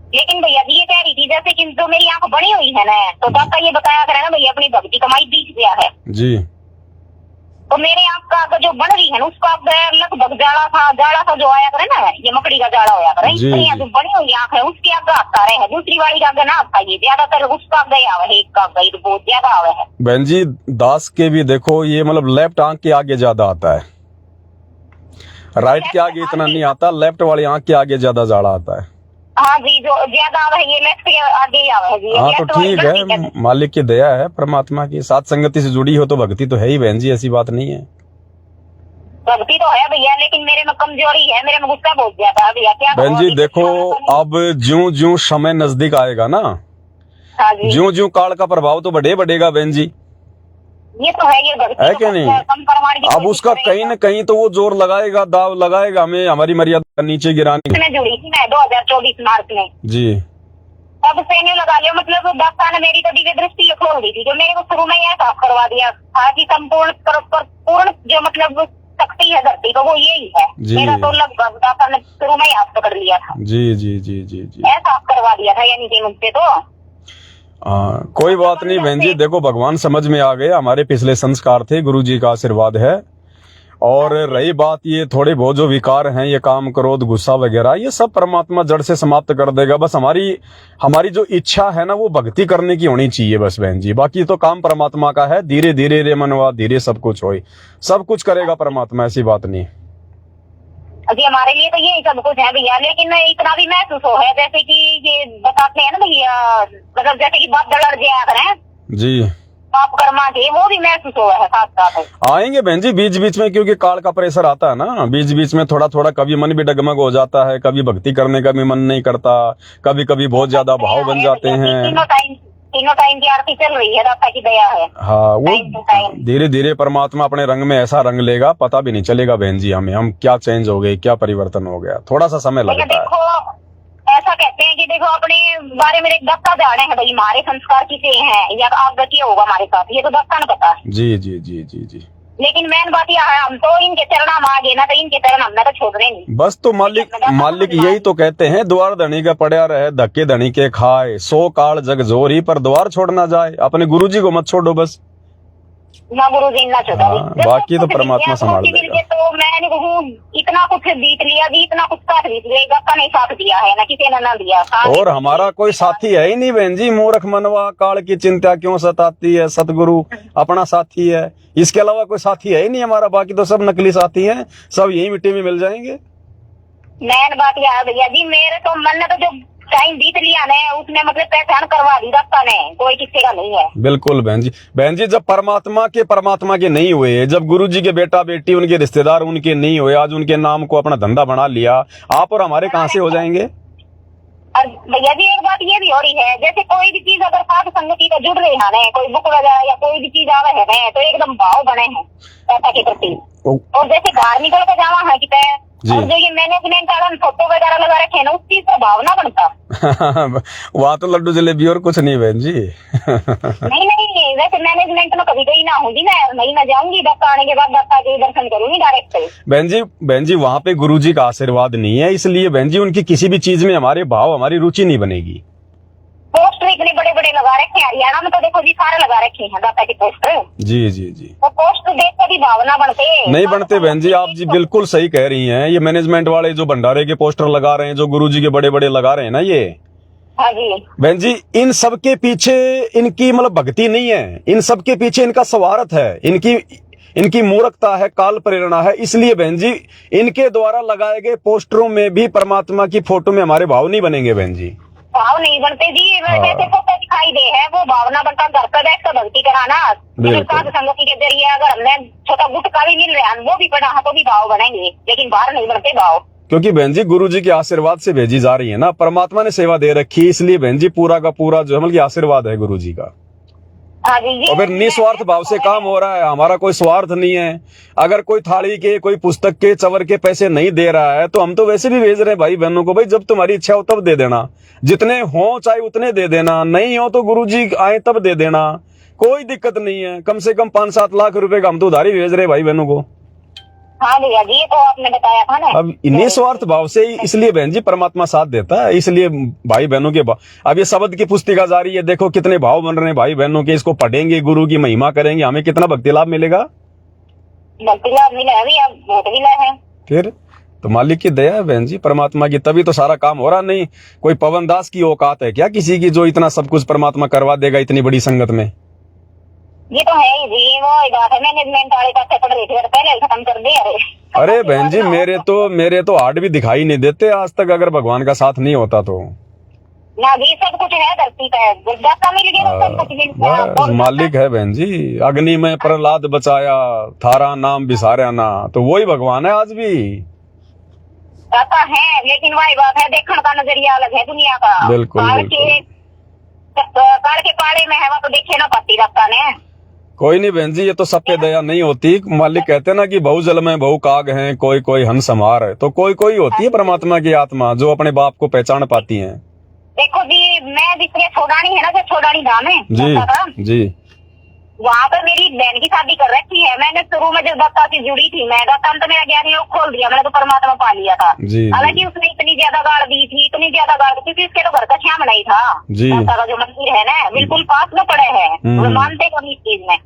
B: लेकिन भैया जी ये कह रही थी जैसे कि जो मेरी आंख बनी हुई है ना, तो दाता ये बताया करे ना भैया अपनी भक्ति कमाई बीच दिया है,
A: जी
B: तो मेरे आंख का जो बन रही है ना उसका लगभग जाड़ा सा जो आया करे ना, ये मकड़ी का जाड़ा होया करे,
A: जी,
B: जो बनी हुई आंख है उसकी आगे आता रहे है, दूसरी वाली का आगे ना आता, ये ज्यादातर उसका आगे आवे है, एक का आगे तो बहुत ज्यादा आवे है।
A: बहन जी दास के भी देखो ये मतलब लेफ्ट आंख के आगे ज्यादा आता है, राइट के आगे इतना नहीं आता, लेफ्ट वाली आंख के आगे ज्यादा जाड़ा आता है।
B: हाँ जी, जो ज्यादा आवे है ये लेफ्ट के आगे ही आवे है जी।
A: हाँ तो ठीक है, मालिक की दया है, परमात्मा की साथ संगति से जुड़ी हो तो भक्ति तो है ही बहन जी, ऐसी बात नहीं है।
B: भक्ति तो है भैया, लेकिन मेरे में कमजोरी है, मेरे में गुस्सा बहुत ज्यादा है भैया। क्या
A: बहन जी देखो अब ज्यों ज्यों समय नजदीक आएगा ना,
B: हाँ जी,
A: ज्यों ज्यों काल का प्रभाव तो बढ़ेगा बहन जी,
B: ये तो है, ये भक्ति
A: है
B: तो
A: क्या नहीं।
B: कम करवाने की
A: अब
B: कोशिश
A: उसका
B: करेगा।
A: कहीं न कहीं तो वो जोर लगाएगा, दाव लगाएगा हमें हमारी मर्यादा नीचे गिराने की।
B: मैं जुड़ी थी मैं 2024 मार्च में,
A: जी
B: तब से नहीं लगा लिया, मतलब डॉक्टर ने मेरी तो दिव्य दृष्टि खोल दी थी, जो मेरे को शुरू में यह साफ करवा दिया था कि संपूर्ण पूर्ण जो मतलब शक्ति है धरती को वो यही है।
A: जी।
B: मेरा तो लगभग डॉक्टर ने शुरू में ही आप पकड़ लिया था,
A: जी जी जी जी जी।
B: यह साफ करवा दिया था, यानी कि मुझसे तो
A: कोई बात नहीं बहन जी, देखो भगवान समझ में आ गए, हमारे पिछले संस्कार थे, गुरु जी का आशीर्वाद है। और रही बात ये थोड़े बहुत जो विकार हैं, ये काम क्रोध गुस्सा वगैरह, ये सब परमात्मा जड़ से समाप्त कर देगा। बस हमारी जो इच्छा है ना वो भक्ति करने की होनी चाहिए बस बहन जी, बाकी तो काम परमात्मा का है। धीरे धीरे रे मनवा धीरे सब कुछ होए, सब कुछ करेगा परमात्मा, ऐसी बात नहीं।
B: अभी हमारे लिए तो यही सब कुछ है भैया, लेकिन इतना भी महसूस हो है जैसे कि ये बताते हैं ना भैया, मतलब जैसे कि बात दलड़ जाया करें
A: जी,
B: पाप कर्मा के, वो भी महसूस हो है साथ साथ।
A: आएंगे बहन जी बीच बीच में, क्योंकि काल का प्रेशर आता है ना, बीच बीच में थोड़ा थोड़ा कभी मन भी डगमग हो जाता है, कभी भक्ति करने का भी मन नहीं करता, कभी कभी बहुत ज्यादा भाव बन जाते हैं।
B: तीनों टाइम की आरती चल रही है, दाता की दया है।
A: हाँ वो धीरे धीरे परमात्मा अपने रंग में ऐसा रंग लेगा, पता भी नहीं चलेगा बहन जी हमें, हम क्या चेंज हो गए, क्या परिवर्तन हो गया, थोड़ा सा समय लगता है।
B: देखो ऐसा कहते हैं कि देखो अपने बारे में एक दाता जाने हैं भाई, हमारे संस्कार किसे हैं या आप गति होगा हमारे साथ, ये तो दाता ने पता है।
A: जी जी जी जी जी।
B: लेकिन मेन बात यह है, हम तो इनके चरण हम आगे ना, तो इनके चरण हमने तो छोड़ रहे नहीं।
A: बस तो मालिक यही तो कहते हैं, द्वार धनी का पड़ा रहे धक्के धनी के खाए, 100 काल जग जोरी पर द्वार छोड़ ना जाए। अपने गुरु जी को मत छोड़ो बस,
B: ना गुरु जी ना छोड़ा,
A: बाकी तो परमात्मा संभाल लेगा।
B: तो मैंने कहूँ इतना कुछ बीत लिया जी, इतना कुछ साथ बीत लिया, दाता ने साथ दिया है ना, किसी ने ना दिया।
A: और हमारा कोई साथी है ही नहीं बहन जी, मूर्ख मनवा काल की चिंता क्यों सताती है, सतगुरु अपना साथी है, इसके अलावा कोई साथी है ही नहीं हमारा, बाकी तो सब नकली साथी हैं, सब यही मिट्टी में मिल जाएंगे।
B: मैन बात यह है भैया जी, मेरे तो मन ने तो जो टाइम बीत लिया ने उसने मतलब पहचान करवा दी दाता ने, कोई किसी का नहीं है।
A: बिल्कुल बहन जी जब परमात्मा के नहीं हुए, जब गुरु जी के बेटा बेटी उनके रिश्तेदार उनके नहीं हुए, आज उनके नाम को अपना धंधा बना लिया, आप और हमारे कहाँ से हो जाएंगे।
B: और भैया जी एक बात ये भी हो रही है, जैसे कोई भी चीज अगर साथ संगति से जुड़ रही है ना, कोई बुक वगैरह या कोई भी चीज आवे है ना, तो एकदम भाव बने हैं दाता के प्रति। और जैसे बाहर निकल के जावा है कि और जो ये मैनेजमेंट वाला फोटो वगैरह लगा रखे हैं ना, उस चीज का भावना बनता।
A: वहाँ तो लड्डू जलेबी और कुछ नहीं बहन जी।
B: नहीं वैसे मैनेजमेंट में कभी गई ना होंगी, मैं ना जाऊंगी, दाता आने के बाद दाता के दर्शन करूंगी डायरेक्ट।
A: बहन जी वहाँ पे गुरु जी का आशीर्वाद नहीं है, इसलिए बहन जी उनकी किसी भी चीज में हमारे भाव हमारी रुचि नहीं बनेगी।
B: पोस्टर इतने बड़े बड़े लगा रखे हैं, हरियाणा में तो देखो जी सारे लगा रखे हैं दाता के पोस्टर।
A: जी जी जी।
B: तो पोस्टर देख कर भी भावना बनते
A: नहीं बनते बहन जी, आप जी बिल्कुल सही कह रही हैं। ये मैनेजमेंट वाले जो भंडारे के पोस्टर लगा रहे हैं, जो गुरु जी के बड़े बड़े लगा रहे हैं ना, ये
B: हाँ जी
A: बहन जी इन सब के पीछे इनकी मतलब भक्ति नहीं है, इन सब के पीछे इनका स्वार्थ है, इनकी मूर्खता है, काल प्रेरणा है। इसलिए बहन जी इनके द्वारा लगाए गए पोस्टरों में भी परमात्मा की फोटो में हमारे भाव नहीं बनेंगे बहन जी,
B: भाव नहीं बनते जी। जैसे फोटो दिखाई दे है वो भावना बनता, घर पर बैठ कर भक्ति कराना, साध संगति के जरिए अगर हमने छोटा गुटका भी मिल रहा है वो भी पढ़ा तो भी भाव बनेंगे, लेकिन बाहर नहीं बनते भाव।
A: क्योंकि बहन जी गुरु जी के आशीर्वाद से भेजी जा रही है ना, परमात्मा ने सेवा दे रखी है, इसलिए बहन जी पूरा का पूरा जो है मतलब आशीर्वाद है गुरु जी का।
B: हाँ जी जी।
A: और फिर निस्वार्थ भाव से काम हो रहा है, हमारा कोई स्वार्थ नहीं है। अगर कोई थाली के, कोई पुस्तक के, चवर के पैसे नहीं दे रहा है तो हम तो वैसे भी भेज रहे हैं भाई बहनों को, भाई जब तुम्हारी इच्छा हो तब दे देना, जितने हो चाहे उतने दे देना, नहीं हो तो गुरुजी आए तब दे देना, कोई दिक्कत नहीं है। कम से कम 5-7 लाख रुपए का हम तो उधारी भेज रहे हैं भाई बहनों को।
B: हाँ भैया जी, ये तो आपने बताया था ना।
A: अब निस्वार्थ भाव से इसलिए बहन जी परमात्मा साथ देता है, इसलिए भाई बहनों के अब ये शब्द की पुस्तिका जारी है, देखो कितने भाव बन रहे हैं भाई बहनों के, इसको पढ़ेंगे, गुरु की महिमा करेंगे, हमें कितना भक्ति लाभ मिलेगा।
B: भक्ति लाभ मिला है भैया, बहुत मिला है।
A: फिर तो मालिक की दया है बहन जी, परमात्मा की, तभी तो सारा काम हो रहा। नहीं कोई पवन दास की औकात है क्या किसी की जो इतना सब कुछ परमात्मा करवा देगा इतनी बड़ी संगत में।
B: ये तो है ही जी, वो बात है, मैनेजमेंट वाले का पढ़ रही थी पहले खत्म कर दिया।
A: अरे बहन जी मेरे तो हार्ट भी दिखाई नहीं देते आज तक, अगर भगवान का साथ नहीं होता तो।
B: ना जी, सब कुछ है धरती पे, गुरदाता मिल गया, सब कुछ मिलता है।
A: बस मालिक है बहन जी, अग्नि में प्रहलाद बचाया, थारा नाम बिसारा ना, तो वही भगवान है आज भी।
B: दाता है, लेकिन वही बात है, देखने का नजरिया अलग है दुनिया का।
A: बिल्कुल
B: काल के पाले में है वो तो देखे ना पाती दाता ने।
A: कोई नहीं बहन जी, ये तो सब पे दया नहीं होती। मालिक कहते हैं ना कि बहु जल में बहु काग हैं, कोई कोई हंस हमार है, तो कोई कोई होती है परमात्मा की आत्मा जो अपने बाप को पहचान पाती है।
B: देखो जी, मैं जिसने छोड़ानी है ना, जो छोड़ानी धाम है
A: जी जी,
B: वहाँ पर मेरी बहन की शादी कर रखी है। मैंने शुरू में जब दत्ता से जुड़ी थी, मैं दत्ता तो मेरा ज्ञान योग खोल दिया, मैंने तो परमात्मा पा लिया था। हालांकि उसने इतनी ज्यादा गाड़ दी थी, इतनी ज्यादा गाड़ दी, क्योंकि उसके तो घर का श्याम नहीं था। दत्ता का जो मंदिर है ना, बिल्कुल पास में पड़े है, वो मानते कभी इस चीज में।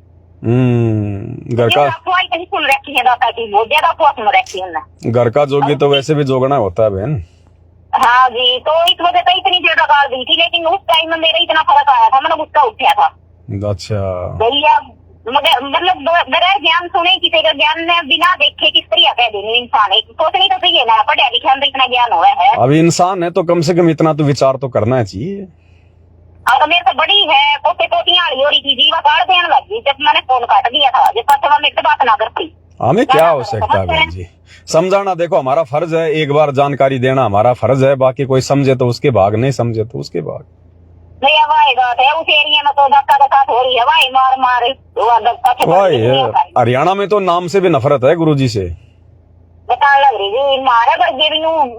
A: घर का
B: अफवाह इतनी सुन रखी है दाता की, बहुत ज्यादा अफवाह सुन रखी है उन्होंने।
A: घर का जोगी तो वैसे भी जोगना होता है बहन।
B: हाँ जी, तो इस वजह से इतनी ज्यादा गाड़ दी थी, लेकिन उस टाइम में मेरा इतना फर्क आया था, मैंने गुस्सा उठा था।
A: अच्छा
B: भैया, मगर मतलब बगैर ज्ञान सुने, किसी का ज्ञान ने बिना देखे किस तरह कह देंगे इंसान, एक सोचनी तो सही है ना, पढ़े लिखे अंदर इतना ज्ञान हुआ है।
A: अभी इंसान है तो कम से कम इतना तो विचार तो करना चाहिए।
B: तो मेरे तो बड़ी है, पोते पोतियां हो रही थी, जीवा काट देने लगी जब मैंने फोन काट दिया था, जब पत्थर मेरे से बात ना करती।
A: हमें क्या हो सकता है बहन जी, समझाना देखो हमारा फर्ज है, एक बार जानकारी देना हमारा फर्ज है, बाकी कोई समझे तो उसके भाग, नहीं समझे तो उसके भाग।
B: भैया वही बात है, उस एरिया में तो दत्ता के साथ हो रही है, वही मार मार
A: हरियाणा में तो नाम से भी नफरत है गुरुजी से,
B: बताने लग रही जी। मारा कर भी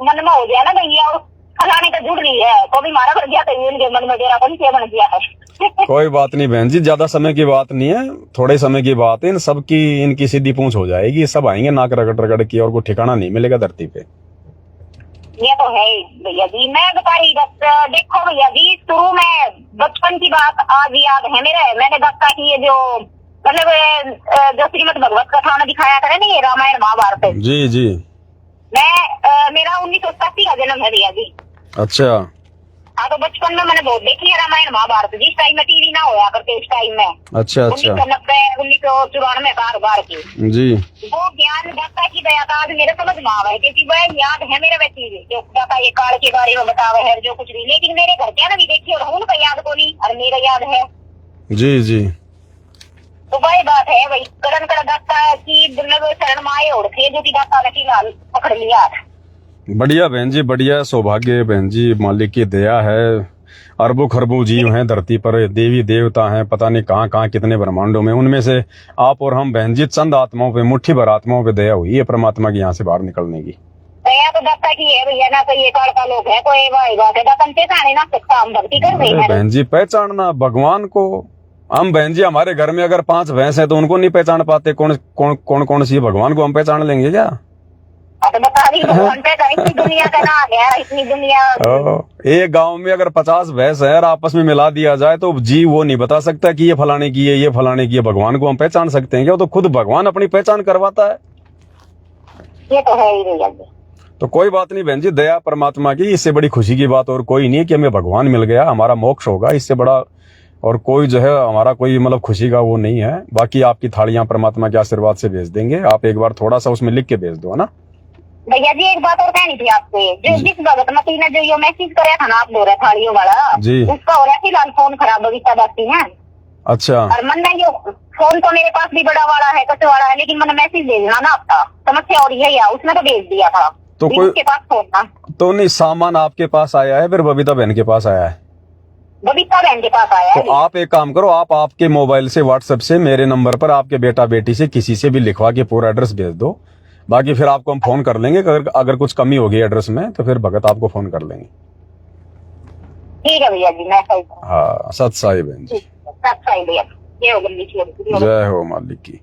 B: मन में हो गया ना भैया, फलाने का जुड़ रही है तो भी मारा कर गया, तो इनके मन में डेरा बन गया है।
A: कोई बात नहीं बहन जी, ज्यादा समय की बात नहीं है, थोड़े समय की बात है, इन सबकी इनकी सीधी पूंछ हो जाएगी, सब आएंगे नाक रगड़ रगड़ की, और कोई ठिकाना नहीं मिलेगा धरती पे।
B: ये तो है भैया जी। मैं बता रही देखो भैया जी, शुरू में बचपन की बात आज याद है मेरे, मैंने दत्ता की ये जो मतलब जो श्रीमद भगवत कथा में दिखाया करे ना, ये रामायण महाभारत।
A: जी जी,
B: मैं मेरा 1987 का जन्म है भैया जी।
A: अच्छा
B: हाँ, तो बचपन में मैंने बहुत देखी है रामायण महाभारत, जिस टाइम में टीवी ना होया करते उस टाइम में।
A: अच्छा
B: 1990 1994 बार की
A: जी,
B: वो ज्ञान दाता की दया था, आज मेरे समझ में आ है, क्योंकि वह याद है मेरे व्यक्ति जो दाता ये काल के बारे में बतावे है जो कुछ भी, लेकिन मेरे घर क्या ना भी देखी और उनका याद को नहीं, और मेरा याद है।
A: जी जी,
B: तो वही बात है, वही करण कर दाता की मतलब शरण माए उड़ते जो की दाता ने फिलहाल पकड़ लिया।
A: बढ़िया बहन जी, बढ़िया, सौभाग्य बहन जी, मालिक की दया है। अरबों खरबों जीव हैं धरती पर, देवी देवता हैं पता नहीं कहाँ कहाँ कितने ब्रह्मांडों में, उनमें से आप और हम बहन जी चंद आत्माओं पे, मुट्ठी भर आत्माओं पे दया हुई है परमात्मा की यहाँ से बाहर निकलने की।
B: दया तो दत्ता की है भैया, ना तो ये काल का लोग है कोई वही बात है, दत्ता पहचाने ना सकता, हम भक्ति कर रहे हैं
A: बहन जी, पहचानना भगवान को। हम बहन जी हमारे घर में अगर 5 भैंस है तो उनको नहीं पहचान पाते, कौन सी भगवान को हम पहचान लेंगे क्या?
B: तो बता रही इतनी दुनिया का ना है, इतनी दुनिया।
A: एक गांव में अगर 50 भैंस है और आपस में मिला दिया जाए तो जी वो नहीं बता सकता कि ये फलाने की है, ये फलाने की है। भगवान को हम पहचान सकते हैं क्या? तो खुद भगवान अपनी पहचान करवाता है।
B: ये तो है ही भैया।
A: तो कोई बात नहीं बहन जी, दया परमात्मा की, इससे बड़ी खुशी की बात और कोई नहीं है कि हमें भगवान मिल गया, हमारा मोक्ष होगा, इससे बड़ा और कोई जो है हमारा कोई मतलब खुशी का वो नहीं है। बाकी आपकी थालियां परमात्मा के आशीर्वाद से भेज देंगे, आप एक बार थोड़ा सा उसमें लिख के भेज दो, है ना
B: भैया जी। एक बात और कहनी थी आपसे, जो जिस भगत मसीह ने जो ये मैसेज कराया था ना आप बोल रहे थालियों वाला जी, उसका हो रहा फिलहाल फोन खराब बगीचा बाकी है। अच्छा, और मन नहीं, फोन तो मेरे पास भी बड़ा वाला है, कच्चे वाला है, लेकिन मैंने मैसेज भेजना ना आपका, समस्या और ये है, उसने तो भेज दिया था तो कोई के पास फोन था तो नहीं, सामान आपके पास आया है फिर बबीता बहन के पास आया है? बबीता बहन के पास आया है
A: तो आप एक काम करो, आप आपके मोबाइल से व्हाट्सएप से मेरे नंबर पर आपके बेटा बेटी से किसी से भी लिखवा के पूरा एड्रेस भेज दो। बाकी फिर आपको हम फोन कर लेंगे, अगर कुछ कमी होगी एड्रेस में तो फिर भगत आपको फोन कर लेंगे।
B: ठीक है भैया जी, मैं सही।
A: हाँ, सत साई बहन जी,
B: सत साई भैया,
A: जय हो मालिक की।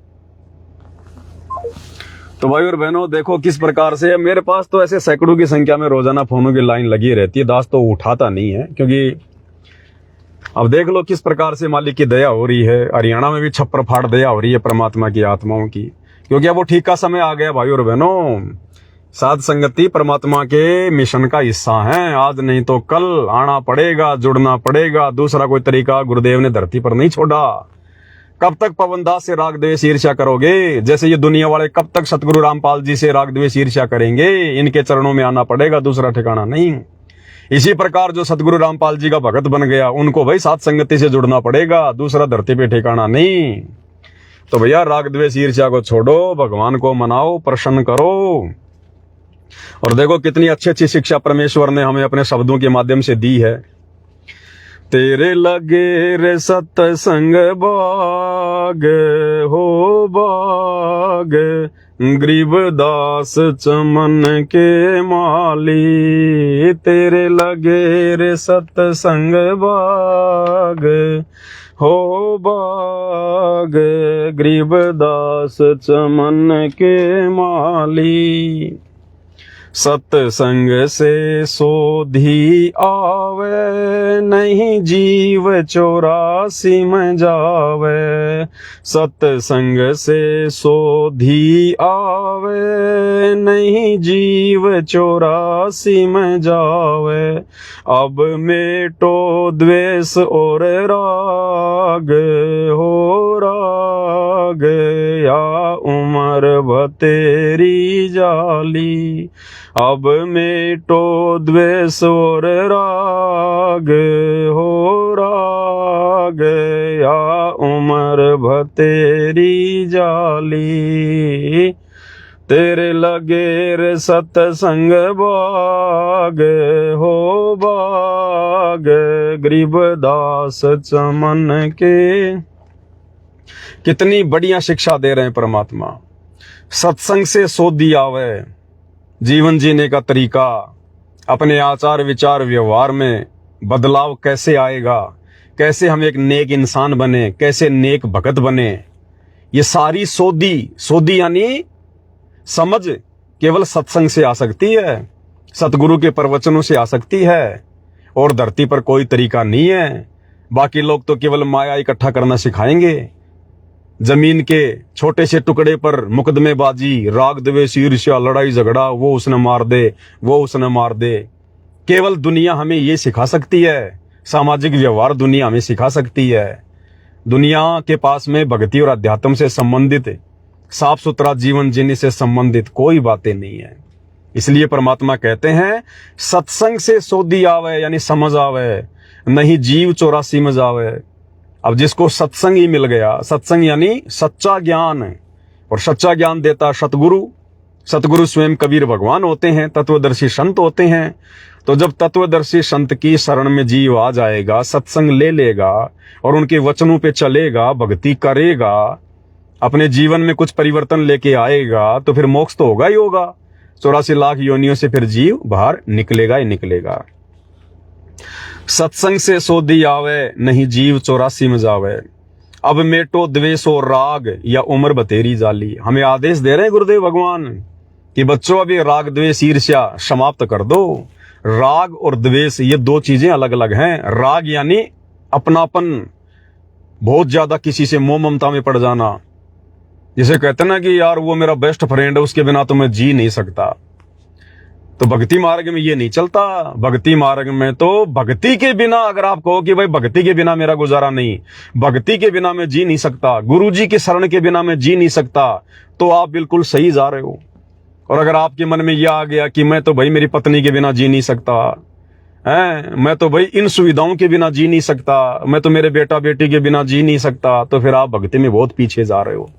A: तो भाई और बहनों, देखो किस प्रकार से मेरे पास तो ऐसे सैकड़ों की संख्या में रोजाना फोनों की लाइन लगी रहती है। दास तो उठाता नहीं है, क्योंकि अब देख लो किस प्रकार से मालिक की दया हो रही है। हरियाणा में भी छप्पर फाड़ दया हो रही है परमात्मा की आत्माओं की, क्योंकि अब वो ठीक का समय आ गया। भाई और बहनों, साध संगति परमात्मा के मिशन का हिस्सा है। आज नहीं तो कल आना पड़ेगा, जुड़ना पड़ेगा। दूसरा कोई तरीका गुरुदेव ने धरती पर नहीं छोड़ा। कब तक पवन दास से राग द्वेष ईर्ष्या करोगे? जैसे ये दुनिया वाले कब तक सतगुरु रामपाल जी से राग द्वेष ईर्ष्या करेंगे? इनके चरणों में आना पड़ेगा, दूसरा ठिकाना नहीं। इसी प्रकार जो सतगुरु रामपाल जी का भगत बन गया, उनको भाई साथ संगति से जुड़ना पड़ेगा, दूसरा धरती पे ठिकाना नहीं। तो भैया राग द्वेष ईर्ष्या को छोड़ो, भगवान को मनाओ, प्रसन्न करो। और देखो कितनी अच्छी अच्छी शिक्षा परमेश्वर ने हमें अपने शब्दों के माध्यम से दी है। तेरे लगे रे सत्संग बाग हो बाग, गरीबदास चमन के माली। तेरे लगे रे सत्संग बाग हो बाग, गरीबदास चमन के माली। सत्संग से सोधी आवे, नहीं जीव 84 में जावे। सत्संग से सोधी आवे, नहीं जीव 84 में जावे। अब मेटो द्वेष और राग हो राग, या उम्र बतेरी जाली। अब मेटो द्वेष और राग हो राग, या उम्र भतेरी जाली। तेरे लगे रे सत्संग बाग हो बाग, गरीबदास चमन के। कितनी बढ़िया शिक्षा दे रहे हैं परमात्मा। सत्संग से सोधी आवे, जीवन जीने का तरीका, अपने आचार विचार व्यवहार में बदलाव कैसे आएगा, कैसे हम एक नेक इंसान बने, कैसे नेक भगत बने। ये सारी सोधी यानी समझ केवल सत्संग से आ सकती है, सतगुरु के प्रवचनों से आ सकती है, और धरती पर कोई तरीका नहीं है। बाकी लोग तो केवल माया इकट्ठा करना सिखाएंगे। जमीन के छोटे से टुकड़े पर मुकदमेबाजी, राग द्वेष ईर्ष्या, लड़ाई झगड़ा, वो उसने मार दे, वो उसने मार दे। केवल दुनिया हमें ये सिखा सकती है, सामाजिक व्यवहार दुनिया हमें सिखा सकती है। दुनिया के पास में भक्ति और अध्यात्म से संबंधित, साफ सुथरा जीवन जीने से संबंधित कोई बातें नहीं है। इसलिए परमात्मा कहते हैं सत्संग से सोधी आवे, यानी समझ आवे, नहीं जीव 84 में जावे। अब जिसको सत्संग ही मिल गया, सत्संग यानी सच्चा ज्ञान, और सच्चा ज्ञान देता सतगुरु। सतगुरु स्वयं कबीर भगवान होते हैं, तत्वदर्शी संत होते हैं। तो जब तत्वदर्शी संत की शरण में जीव आ जाएगा, सत्संग ले लेगा और उनके वचनों पे चलेगा, भक्ति करेगा, अपने जीवन में कुछ परिवर्तन लेके आएगा, तो फिर मोक्ष तो होगा ही होगा। 84 लाख योनियों से फिर जीव बाहर निकलेगा ही निकलेगा। सत्संग से सोधी आवे, नहीं जीव 84 में जावे। अब मेटो द्वेष और राग, या उम्र बतेरी जाली। हमें आदेश दे रहे हैं गुरुदेव भगवान कि बच्चों अभी राग द्वेष ईर्ष्या समाप्त कर दो। राग और द्वेष ये दो चीजें अलग अलग हैं। राग यानी अपनापन, बहुत ज्यादा किसी से मोह ममता में पड़ जाना। जिसे कहते ना कि यार वो मेरा बेस्ट फ्रेंड है, उसके बिना तो मैं जी नहीं सकता। तो भक्ति मार्ग में ये नहीं चलता। भक्ति मार्ग में तो भक्ति के बिना, अगर आप कहो कि भाई भक्ति के बिना मेरा गुजारा नहीं, भक्ति के बिना मैं जी नहीं सकता, गुरु जी की शरण के बिना मैं जी नहीं सकता, तो आप बिल्कुल सही जा रहे हो। और अगर आपके मन में यह आ गया कि मैं तो भाई मेरी पत्नी के बिना जी नहीं सकता, मैं तो भाई इन सुविधाओं के बिना जी नहीं सकता, मैं तो मेरे बेटा बेटी के बिना जी नहीं सकता, तो फिर आप भक्ति में बहुत पीछे जा रहे हो।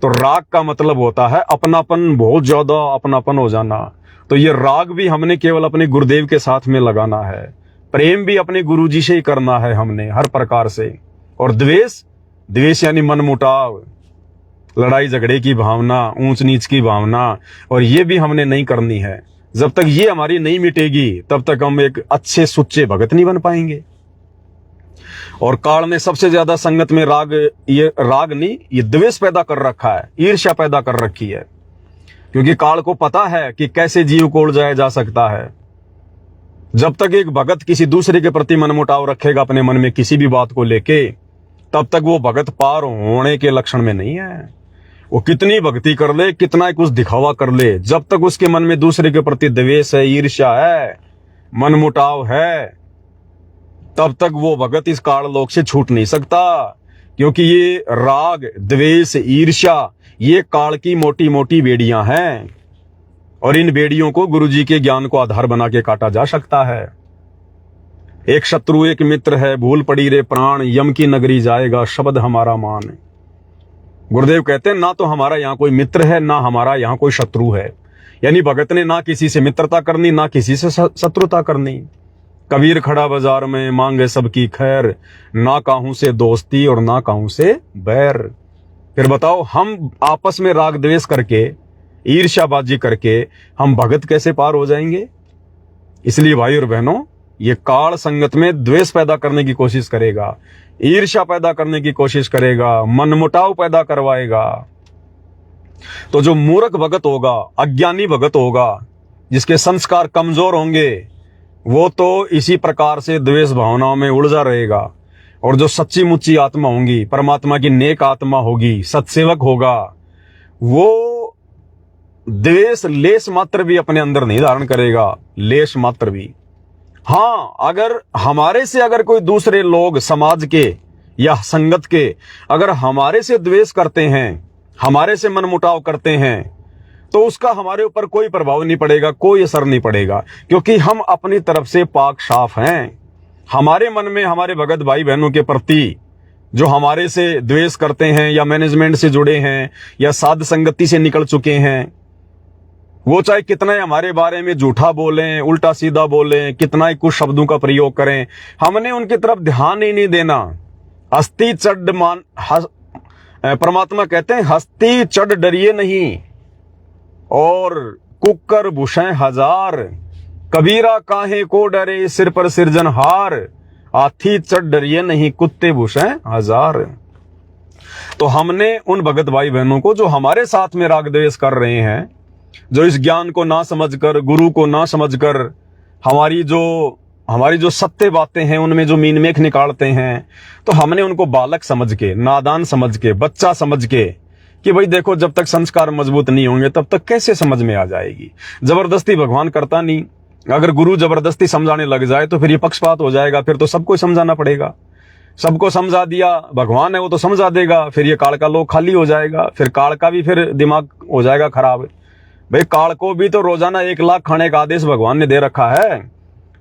A: तो राग का मतलब होता है अपनापन, बहुत ज्यादा अपनापन हो जाना। तो ये राग भी हमने केवल अपने गुरुदेव के साथ में लगाना है। प्रेम भी अपने गुरुजी से ही करना है हमने हर प्रकार से। और द्वेष, द्वेष यानी मनमुटाव, लड़ाई झगड़े की भावना, ऊंच नीच की भावना, और ये भी हमने नहीं करनी है। जब तक ये हमारी नहीं मिटेगी तब तक हम एक अच्छे सुच्चे भगत नहीं बन पाएंगे। और काल ने सबसे ज्यादा संगत में राग नहीं, ये द्वेष पैदा कर रखा है, ईर्ष्या पैदा कर रखी है। क्योंकि काल को पता है कि कैसे जीव को उलझाया जा सकता है। जब तक एक भगत किसी दूसरे के प्रति मनमुटाव रखेगा अपने मन में किसी भी बात को लेके, तब तक वो भगत पार होने के लक्षण में नहीं है। वो कितनी भक्ति कर ले, कितना कुछ दिखावा कर ले, जब तक उसके मन में दूसरे के प्रति द्वेष है, ईर्ष्या है, मनमुटाव है, तब तक वो भगत इस काल लोक से छूट नहीं सकता। क्योंकि ये राग, द्वेष, ईर्ष्या, ये काल की मोटी मोटी बेड़ियां हैं, और इन बेड़ियों को गुरुजी के ज्ञान को आधार बना के काटा जा सकता है। एक शत्रु एक मित्र है, भूल पड़ी रे प्राण, यम की नगरी जाएगा शब्द हमारा मान। गुरुदेव कहते हैं ना तो हमारा यहाँ कोई मित्र है, ना हमारा यहाँ कोई शत्रु है। यानी भगत ने ना किसी से मित्रता करनी, ना किसी से शत्रुता करनी। कबीर खड़ा बाजार में मांगे सबकी खैर, ना काहू से दोस्ती और ना काहू से बैर। फिर बताओ, हम आपस में राग द्वेष करके, ईर्ष्याबाजी करके हम भगत कैसे पार हो जाएंगे? इसलिए भाई और बहनों, ये काल संगत में द्वेष पैदा करने की कोशिश करेगा, ईर्ष्या पैदा करने की कोशिश करेगा, मनमुटाव पैदा करवाएगा। तो जो मूर्ख भगत होगा, अज्ञानी भगत होगा, जिसके संस्कार कमजोर होंगे, वो तो इसी प्रकार से द्वेष भावनाओं में उलझा रहेगा। और जो सच्ची मुच्ची आत्मा होंगी, परमात्मा की नेक आत्मा होगी, सत्सेवक होगा, वो द्वेष लेश मात्र भी अपने अंदर नहीं धारण करेगा, लेश मात्र भी। हाँ, अगर हमारे से अगर कोई दूसरे लोग समाज के या संगत के अगर हमारे से द्वेष करते हैं, हमारे से मनमुटाव करते हैं, तो उसका हमारे ऊपर कोई प्रभाव नहीं पड़ेगा, कोई असर नहीं पड़ेगा। क्योंकि हम अपनी तरफ से पाक साफ हैं। हमारे मन में हमारे भगत भाई बहनों के प्रति जो हमारे से द्वेष करते हैं, या मैनेजमेंट से जुड़े हैं, या साध संगति से निकल चुके हैं, वो चाहे कितना ही हमारे बारे में झूठा बोलें, उल्टा सीधा बोलें, कितना ही कुछ शब्दों का प्रयोग करें, हमने उनकी तरफ ध्यान ही नहीं देना। हस्ती चढ़ परमात्मा कहते हैं, हस्ती चढ़ डरिए नहीं, और कुकर भूषण हजार, कबीरा काहे को डरे सिर पर सिरजनहार, हाथी चढ़ डरिए नहीं कुत्ते भूषण हजार। तो हमने उन भगत भाई बहनों को जो हमारे साथ में राग द्वेष कर रहे हैं, जो इस ज्ञान को ना समझकर, गुरु को ना समझकर हमारी जो सत्य बातें हैं उनमें जो मीन मेख निकालते हैं, तो हमने उनको बालक समझ के, नादान समझ के, बच्चा समझ के कि भाई देखो, जब तक संस्कार मजबूत नहीं होंगे तब तक कैसे समझ में आ जाएगी। जबरदस्ती भगवान करता नहीं। अगर गुरु जबरदस्ती समझाने लग जाए तो फिर ये पक्षपात हो जाएगा, फिर तो सबको समझाना पड़ेगा। सबको समझा दिया, भगवान है वो तो समझा देगा, फिर ये काल का लोक खाली हो जाएगा, फिर काल का भी फिर दिमाग हो जाएगा खराब। भाई काल को भी तो रोजाना 1 लाख खाने का आदेश भगवान ने दे रखा है,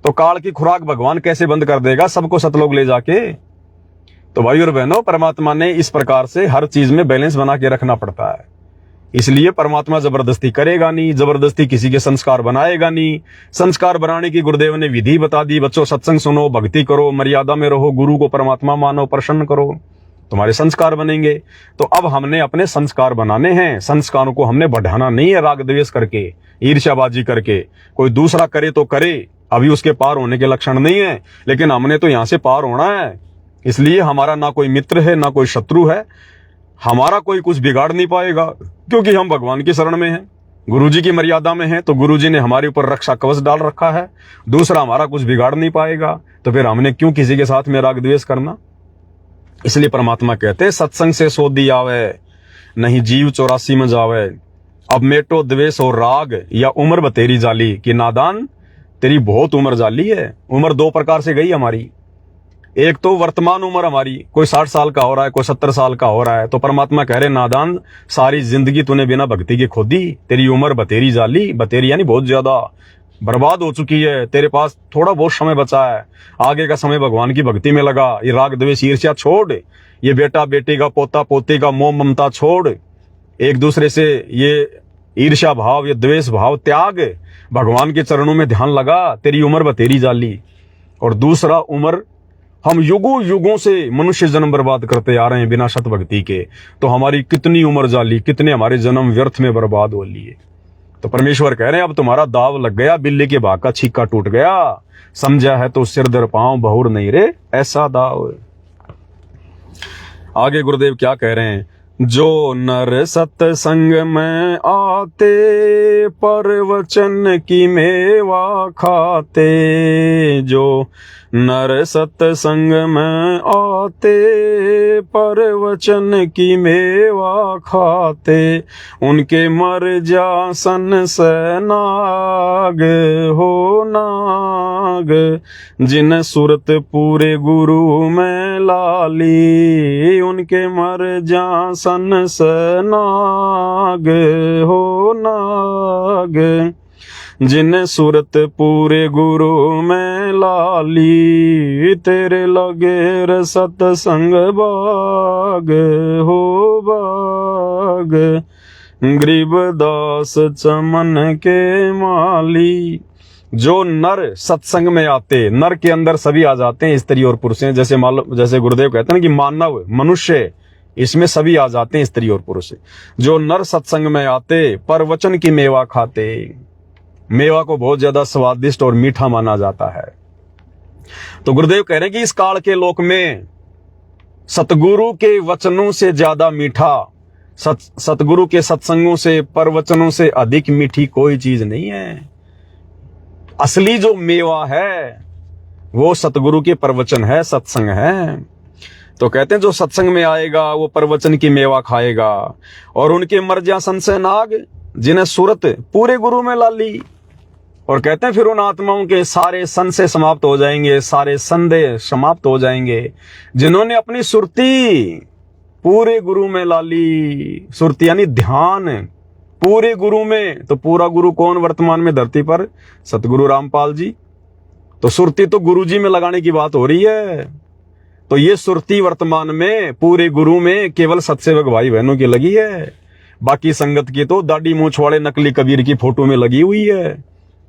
A: तो काल की खुराक भगवान कैसे बंद कर देगा सबको सतलोक ले जाके? तो भाई और बहनों, परमात्मा ने इस प्रकार से हर चीज में बैलेंस बना के रखना पड़ता है। इसलिए परमात्मा जबरदस्ती करेगा नहीं, जबरदस्ती किसी के संस्कार बनाएगा नहीं। संस्कार बनाने की गुरुदेव ने विधि बता दी, बच्चों सत्संग सुनो, भक्ति करो, मर्यादा में रहो, गुरु को परमात्मा मानो, प्रसन्न करो, तुम्हारे संस्कार बनेंगे। तो अब हमने अपने संस्कार बनाने हैं, संस्कारों को हमने बढ़ाना नहीं है राग द्वेष करके, ईर्ष्याबाजी करके। कोई दूसरा करे तो करे, अभी उसके पार होने के लक्षण नहीं है, लेकिन हमने तो यहां से पार होना है। इसलिए हमारा ना कोई मित्र है, ना कोई शत्रु है, हमारा कोई कुछ बिगाड़ नहीं पाएगा, क्योंकि हम भगवान की शरण में हैं, गुरुजी की मर्यादा में हैं। तो गुरुजी ने हमारे ऊपर रक्षा कवच डाल रखा है, दूसरा हमारा कुछ बिगाड़ नहीं पाएगा। तो फिर हमने क्यों किसी के साथ में राग द्वेष करना? इसलिए परमात्मा कहते हैं, सत्संग से सोधी आवे, नहीं जीव 84 में जावे। अब मेटो द्वेष और राग, या उम्र बतेरी जाली कि नादान तेरी बहुत उम्र जाली है। उम्र 2 प्रकार से गई हमारी। एक तो वर्तमान उम्र हमारी, कोई 60 साल का हो रहा है, कोई 70 साल का हो रहा है, तो परमात्मा कह रहे नादान, सारी जिंदगी तूने बिना भक्ति के खोदी, तेरी उम्र बतेरी जाली, बतेरी यानी बहुत ज्यादा बर्बाद हो चुकी है, तेरे पास थोड़ा बहुत समय बचा है, आगे का समय भगवान की भक्ति में लगा। ये राग द्वेष ईर्ष्या छोड़, ये बेटा बेटी का, पोता पोती का मोह ममता छोड़, एक दूसरे से ये ईर्ष्या भाव, ये द्वेष भाव त्याग, भगवान के चरणों में ध्यान लगा, तेरी उम्र बतेरी जाली। और दूसरा उम्र, हम युगों युगों से मनुष्य जन्म बर्बाद करते आ रहे हैं बिना सत भक्ति के, तो हमारी कितनी उम्र जाली, कितने हमारे जन्म व्यर्थ में बर्बाद हो लिए। तो परमेश्वर कह रहे हैं अब तुम्हारा दाव लग गया, बिल्ली के भाग का छीका टूट गया, समझा है तो सिर दर पांव बहुर नहीं रे ऐसा दाव। आगे गुरुदेव क्या कह रहे हैं, जो नर सत्संग में आते परवचन की मेवा खाते, जो नर सत्संग में आते परवचन की मेवा खाते, उनके मर जासन से नाग हो नाग, जिन सुरत पूरे गुरु में लाली, उनके मर जासन से नाग हो नाग, जिन सूरत पूरे गुरु में लाली, तेरे लगे रे सत्संग बाग हो बाग, गरीबदास चमन के माली। जो नर सत्संग में आते, नर के अंदर सभी आ जाते हैं, स्त्री और पुरुष हैं, जैसे गुरुदेव कहते हैं ना कि मानव मनुष्य, इसमें सभी आ जाते हैं स्त्री और पुरुष। जो नर सत्संग में आते परवचन की मेवा खाते, मेवा को बहुत ज्यादा स्वादिष्ट और मीठा माना जाता है। तो गुरुदेव कह रहे हैं कि इस काल के लोक में सतगुरु के वचनों से ज्यादा मीठा, सतगुरु के सत्संगों से, परवचनों से अधिक मीठी कोई चीज नहीं है। असली जो मेवा है वो सतगुरु के प्रवचन है, सत्संग है। तो कहते हैं जो सत्संग में आएगा वो प्रवचन की मेवा खाएगा, और उनके मर जा सन से नाग, जिन्हें सूरत पूरे गुरु में लाली। और कहते हैं फिर उन आत्माओं के सारे संशय समाप्त हो जाएंगे, सारे संदेह समाप्त हो जाएंगे, जिन्होंने अपनी सुरती पूरे गुरु में लाली। सुरती यानी ध्यान पूरे गुरु में। तो पूरा गुरु कौन वर्तमान में धरती पर? सतगुरु रामपाल जी। तो सुरती तो गुरु जी में लगाने की बात हो रही है। तो ये सुरती वर्तमान में पूरे गुरु में केवल सत्सेवक भाई बहनों की लगी है। बाकी संगत की तो दाढ़ी मूंछ वाले नकली कबीर की फोटो में लगी हुई है,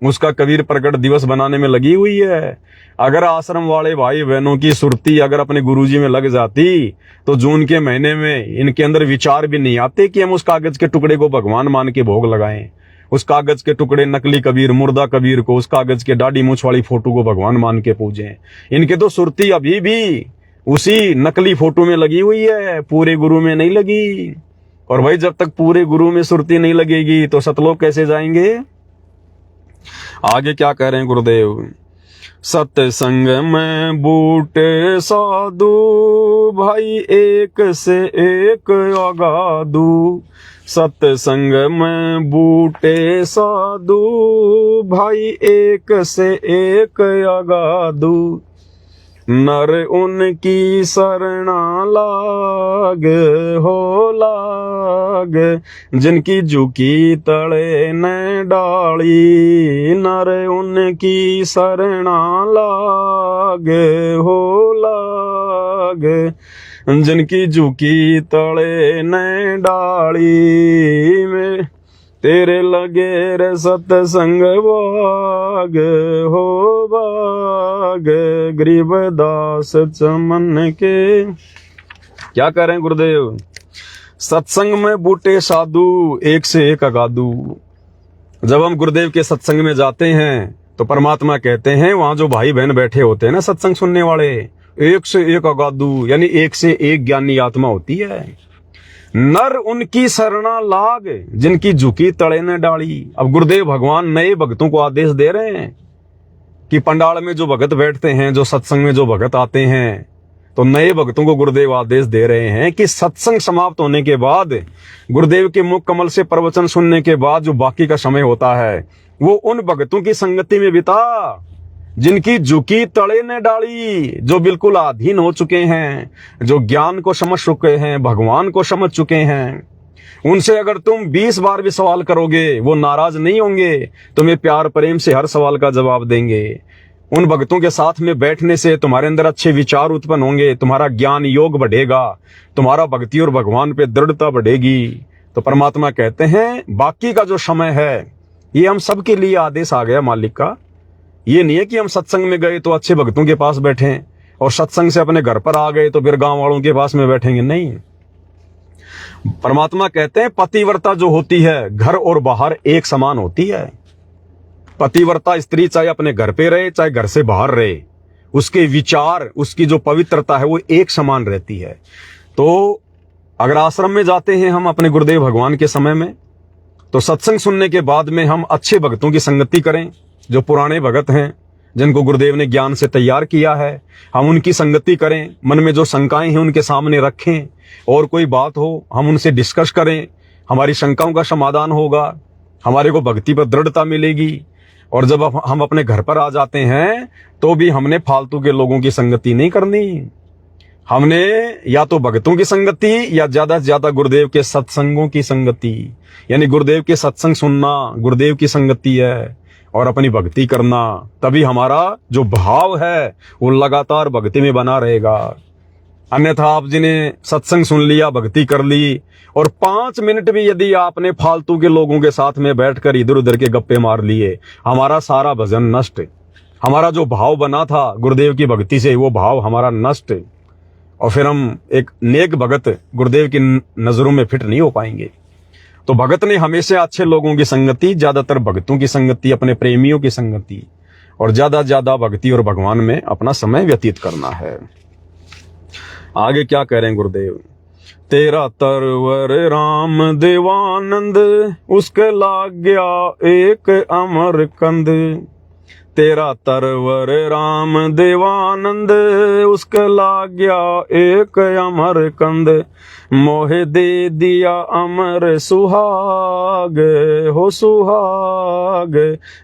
A: उसका कबीर प्रकट दिवस बनाने में लगी हुई है। अगर आश्रम वाले भाई बहनों की सुरती अगर अपने गुरुजी में लग जाती तो जून के महीने में इनके अंदर विचार भी नहीं आते कि हम उस कागज के टुकड़े को भगवान मान के भोग लगाएं। उस कागज के टुकड़े नकली कबीर, मुर्दा कबीर को, उस कागज के दाढ़ी मूंछ वाली फोटो को भगवान मान के पूजें। इनके तो सुरती अभी भी उसी नकली फोटो में लगी हुई है, पूरे गुरु में नहीं लगी। और भाई जब तक पूरे गुरु में सुरती नहीं लगेगी तो सतलोक कैसे जाएंगे? आगे क्या कह रहे हैं गुरुदेव? सत्संग में बूटे साधु भाई एक से एक अगाधु। सत्संग में बूटे साधु भाई एक से एक अगाधु। नर उनकी शरणा लाग हो लाग, जिनकी झुकी तले न डाली। नर उनकी शरणा लाग हो लाग, जिनकी झुकी तले न डाली। में तेरे लगे रे सत्संग बाग हो बाग, गरीबदास चमन के। क्या कह रहे हैं गुरुदेव? सत्संग में बूटे साधु एक से एक अगाधु। जब हम गुरुदेव के सत्संग में जाते हैं तो परमात्मा कहते हैं वहां जो भाई बहन बैठे होते हैं ना सत्संग सुनने वाले, एक से एक अगाधु यानी एक से एक ज्ञानी आत्मा होती है। नर उनकी शरणा लाग, जिनकी झुकी तड़े न डाली। अब गुरुदेव भगवान नए भक्तों को आदेश दे रहे हैं कि पंडाल में जो भगत बैठते हैं, जो सत्संग में जो भगत आते हैं, तो नए भक्तों को गुरुदेव आदेश दे रहे हैं कि सत्संग समाप्त होने के बाद, गुरुदेव के मुख कमल से प्रवचन सुनने के बाद जो बाकी का समय होता है वो उन भक्तों की संगति में बिता जिनकी झुकी तड़े ने डाली, जो बिल्कुल अधीन हो चुके हैं, जो ज्ञान को समझ चुके हैं, भगवान को समझ चुके हैं। उनसे अगर तुम 20 बार भी सवाल करोगे वो नाराज नहीं होंगे, तुम्हें प्यार प्रेम से हर सवाल का जवाब देंगे। उन भक्तों के साथ में बैठने से तुम्हारे अंदर अच्छे विचार उत्पन्न होंगे, तुम्हारा ज्ञान योग बढ़ेगा, तुम्हारा भक्ति और भगवान पे दृढ़ता बढ़ेगी। तो परमात्मा कहते हैं बाकी का जो समय है ये हम सबके लिए आदेश आ गया मालिक का, ये नहीं है कि हम सत्संग में गए तो अच्छे भक्तों के पास बैठे और सत्संग से अपने घर पर आ गए तो फिर गांव वालों के पास में बैठेंगे। नहीं, परमात्मा कहते हैं पतिव्रता जो होती है घर और बाहर एक समान होती है। पतिव्रता स्त्री चाहे अपने घर पे रहे चाहे घर से बाहर रहे, उसके विचार, उसकी जो पवित्रता है वो एक समान रहती है। तो अगर आश्रम में जाते हैं हम अपने गुरुदेव भगवान के समय में, तो सत्संग सुनने के बाद में हम अच्छे भक्तों की संगति करें, जो पुराने भगत हैं जिनको गुरुदेव ने ज्ञान से तैयार किया है, हम उनकी संगति करें। मन में जो शंकाएं हैं उनके सामने रखें, और कोई बात हो हम उनसे डिस्कस करें, हमारी शंकाओं का समाधान होगा, हमारे को भक्ति पर दृढ़ता मिलेगी। और जब हम अपने घर पर आ जाते हैं तो भी हमने फालतू के लोगों की संगति नहीं करनी। हमने या तो भक्तों की संगति या ज्यादा से ज्यादा गुरुदेव के सत्संगों की संगति, यानी गुरुदेव के सत्संग सुनना गुरुदेव की संगति है, और अपनी भक्ति करना। तभी हमारा जो भाव है वो लगातार भक्ति में बना रहेगा। अन्यथा आप जिन्हें सत्संग सुन लिया, भक्ति कर ली, और 5 मिनट भी यदि आपने फालतू के लोगों के साथ में बैठकर इधर उधर के गप्पे मार लिए, हमारा सारा भजन नष्ट। हमारा जो भाव बना था गुरुदेव की भक्ति से वो भाव हमारा नष्ट, और फिर हम एक नेक भगत गुरुदेव की नजरों में फिट नहीं हो पाएंगे। तो भगत ने हमेशा अच्छे लोगों की संगति, ज्यादातर भक्तों की संगति, अपने प्रेमियों की संगति, और ज्यादा ज्यादा भक्ति और भगवान में अपना समय व्यतीत करना है। आगे क्या कह रहे हैं गुरुदेव? तेरा तरवर राम देवानंद, उसके लाग गया एक अमर कंद। तेरा तरवर राम देवानंद, उसके लाग गया एक अमर कंद। मोहे दे दिया अमर सुहाग, हो सुहाग,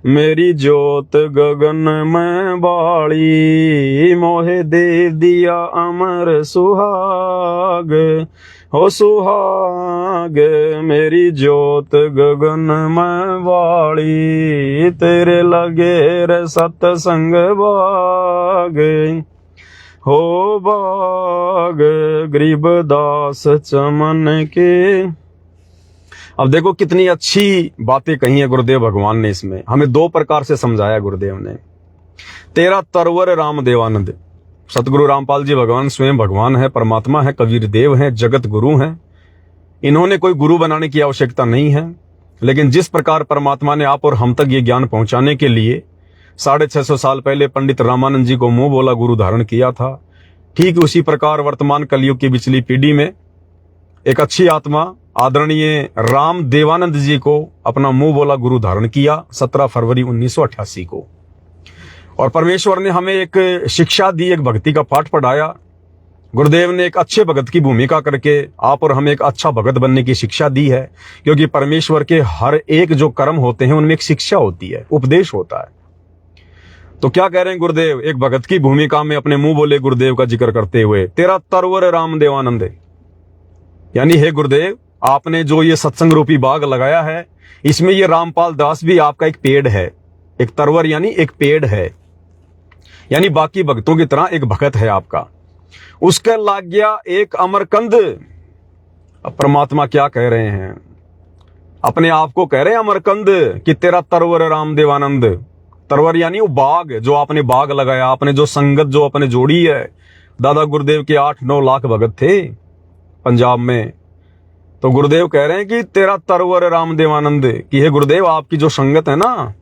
A: मेरी जोत गगन में बाड़ी। मोहे दे दिया अमर सुहाग, हो सुहाग, मेरी जोत गगन में बाड़ी। तेरे लगे रे सत्संग बाग, हो बाग गरीबदास चमन के। अब देखो कितनी अच्छी बातें कही है गुरुदेव भगवान ने। इसमें हमें 2 प्रकार से समझाया गुरुदेव ने। तेरा तरवर राम देवानंद, सतगुरु रामपाल जी भगवान स्वयं भगवान है, परमात्मा है, कबीर देव है, जगत गुरु हैं। इन्होंने कोई गुरु बनाने की आवश्यकता नहीं है, लेकिन जिस प्रकार परमात्मा ने आप और हम तक ये ज्ञान पहुंचाने के लिए 650 साल पहले पंडित रामानंद जी को मुंह बोला गुरु धारण किया था, ठीक उसी प्रकार वर्तमान कलयुग की पिछली पीढ़ी में एक अच्छी आत्मा आदरणीय राम देवानंद जी को अपना मुंह बोला गुरु धारण किया 17 फरवरी 1988 को। और परमेश्वर ने हमें एक शिक्षा दी, एक भक्ति का पाठ पढ़ाया। गुरुदेव ने एक अच्छे भगत की भूमिका करके आप और हमें एक अच्छा भगत बनने की शिक्षा दी है, क्योंकि परमेश्वर के हर एक जो कर्म होते हैं उनमें एक शिक्षा होती है, उपदेश होता है। तो क्या कह रहे हैं गुरुदेव? एक भगत की भूमिका में अपने मुंह बोले गुरुदेव का जिक्र करते हुए, तेरा तरवर राम देवानंद, यानी हे गुरुदेव आपने जो ये सत्संग रूपी बाग लगाया है, इसमें ये रामपाल दास भी आपका एक पेड़ है। एक तरवर यानी एक पेड़ है, यानी बाकी भक्तों की तरह एक भगत है आपका। उसके लाग गया एक अमरकंद। अब परमात्मा क्या कह रहे हैं? अपने आप को कह रहे हैं अमरकंद कि तेरा तरवर राम देवानंद। तरवर यानी वो बाग, जो आपने बाग लगाया, आपने जो संगत जो अपने जोड़ी है। दादा गुरुदेव के 8-9 लाख भगत थे पंजाब में, तो गुरुदेव कह रहे हैं कि तेरा तरवर राम देवानंद, कि हे गुरुदेव आपकी जो संगत है ना,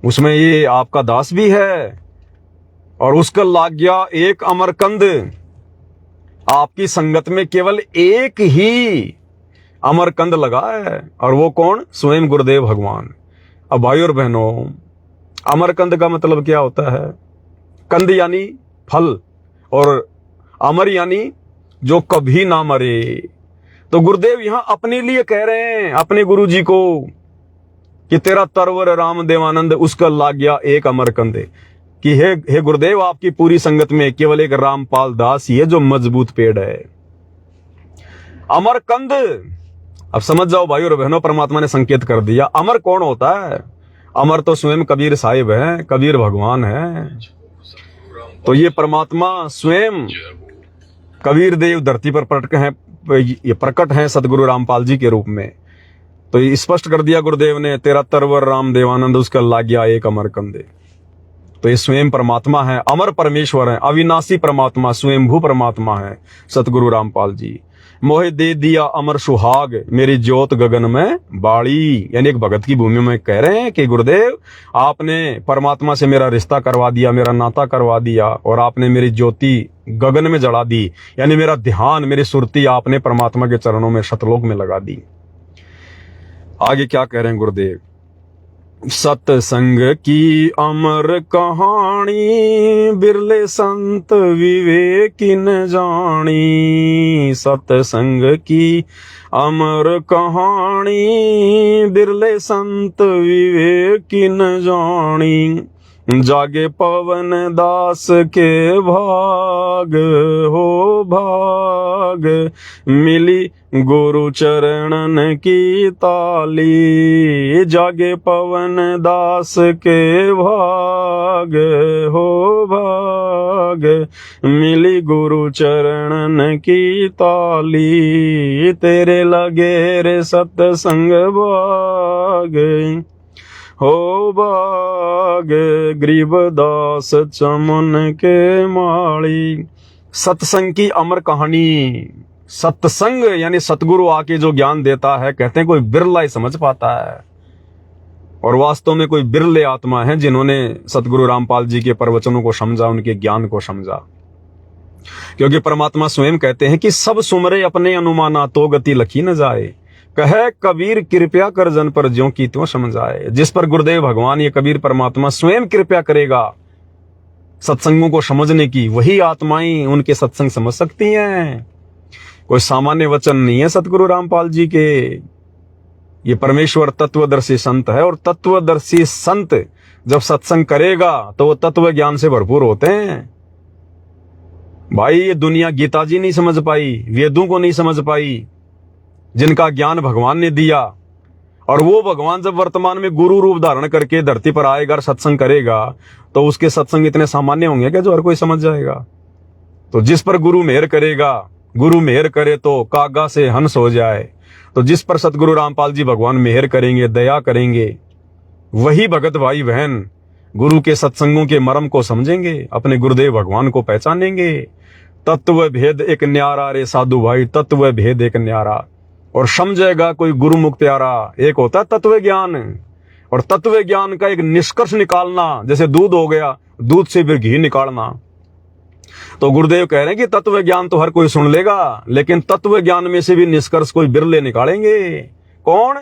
A: उसमें ये आपका दास भी है। और उसका लाग गया एक अमरकंद। आपकी संगत में केवल एक ही अमरकंद लगा है, और वो कौन? स्वयं गुरुदेव भगवान। अब भाई और बहनों, अमरकंद का मतलब क्या होता है? कंद यानी फल, और अमर यानी जो कभी ना मरे। तो गुरुदेव यहां अपने लिए कह रहे हैं, अपने गुरु जी को, कि तेरा तरवर राम देवानंद, उसका लाग गया एक अमरकंद, कि हे गुरुदेव आपकी पूरी संगत में केवल एक रामपाल दास ही है जो मजबूत पेड़ है। अमरकंद, अब समझ जाओ भाई और बहनों, परमात्मा ने संकेत कर दिया। अमर कौन होता है? अमर तो स्वयं कबीर साहिब है, कबीर भगवान है। तो ये परमात्मा स्वयं कबीर देव धरती पर प्रकट हैं सदगुरु रामपाल जी के रूप में। तो ये स्पष्ट कर दिया गुरुदेव ने, तेरा तरवर राम देवानंद, उसका लाग गया एक अमरकंद। तो ये स्वयं परमात्मा है, अमर परमेश्वर है, अविनाशी परमात्मा, स्वयंभू परमात्मा है सतगुरु रामपाल जी। मोहे दे दिया अमर सुहाग, मेरी ज्योत गगन में बाड़ी। यानी एक भगत की भूमि में कह रहे हैं कि गुरुदेव आपने परमात्मा से मेरा रिश्ता करवा दिया, मेरा नाता करवा दिया, और आपने मेरी ज्योति गगन में जला दी। यानी मेरा ध्यान, मेरी सुरती आपने परमात्मा के चरणों में सतलोक में लगा दी। आगे क्या कह रहे हैं गुरुदेव, सत्संग की अमर कहानी, बिरले संत विवेकिन जानी। सत्संग की अमर कहानी, बिरले संत विवेकिन जानी। जागे पवन दास के भाग हो भाग, मिली गुरु चरणन की ताली। जागे पवन दास के भाग हो भाग, मिली गुरु चरणन की ताली। तेरे लगे रे सत्संग भाग हो भाग, गरीबदास चमन के माली। सत्संग की अमर कहानी, सत्संग यानी सतगुरु आके जो ज्ञान देता है, कहते हैं कोई बिरला ही समझ पाता है। और वास्तव में कोई बिरले आत्मा है जिन्होंने सतगुरु रामपाल जी के प्रवचनों को समझा, उनके ज्ञान को समझा। क्योंकि परमात्मा स्वयं कहते हैं कि सब सुमरे अपने अनुमाना, तो गति लखी न जाए। कहे कबीर कृपया कर जन पर, ज्यों की त्यों समझाए। जिस पर गुरुदेव भगवान, ये कबीर परमात्मा स्वयं कृपया करेगा सत्संगों को समझने की, वही आत्माएं उनके सत्संग समझ सकती हैं। कोई सामान्य वचन नहीं है सतगुरु रामपाल जी के। ये परमेश्वर तत्वदर्शी संत है, और तत्वदर्शी संत जब सत्संग करेगा तो वो तत्व ज्ञान से भरपूर होते हैं। भाई ये दुनिया गीता जी नहीं समझ पाई, वेदों को नहीं समझ पाई, जिनका ज्ञान भगवान ने दिया। और वो भगवान जब वर्तमान में गुरु रूप धारण करके धरती पर आएगा और सत्संग करेगा, तो उसके सत्संग इतने सामान्य होंगे क्या जो हर कोई समझ जाएगा। तो जिस पर गुरु मेहर करेगा, गुरु मेहर करे तो कागा से हंस हो जाए। तो जिस पर सतगुरु रामपाल जी भगवान मेहर करेंगे, दया करेंगे, वही भगत भाई बहन गुरु के सत्संगों के मर्म को समझेंगे, अपने गुरुदेव भगवान को पहचानेंगे। तत्व भेद एक न्यारा रे साधु भाई, तत्व भेद एक न्यारा। और समझेगा कोई गुरुमुख प्यारा। एक होता है तत्व ज्ञान, और तत्व ज्ञान का एक निष्कर्ष निकालना, जैसे दूध हो गया, दूध से फिर घी निकालना। तो गुरुदेव कह रहे हैं कि तत्व ज्ञान तो हर कोई सुन लेगा, लेकिन तत्व ज्ञान में से भी निष्कर्ष कोई बिरले निकालेंगे। कौन?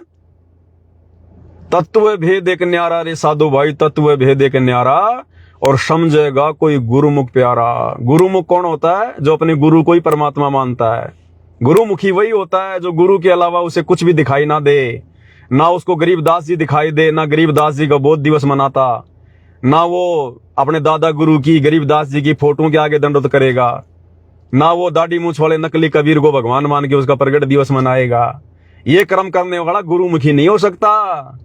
A: तत्व भेद एक न्यारा रे साधु भाई, तत्व भेद एक न्यारा। और समझेगा कोई गुरुमुख प्यारा। गुरुमुख कौन होता है? जो अपने गुरु को ही परमात्मा मानता है। गुरुमुखी वही होता है जो गुरु के अलावा उसे कुछ भी दिखाई ना दे, ना उसको गरीबदास जी दिखाई दे, ना गरीबदास जी का बोध दिवस मनाता, ना वो अपने दादा गुरु की, गरीबदास जी की फोटो के आगे दंडवत करेगा, ना वो दाढ़ी मूछ वाले नकली कबीर को भगवान मान के उसका प्रगट दिवस मनाएगा। ये कर्म करने वाला गुरुमुखी नहीं हो सकता।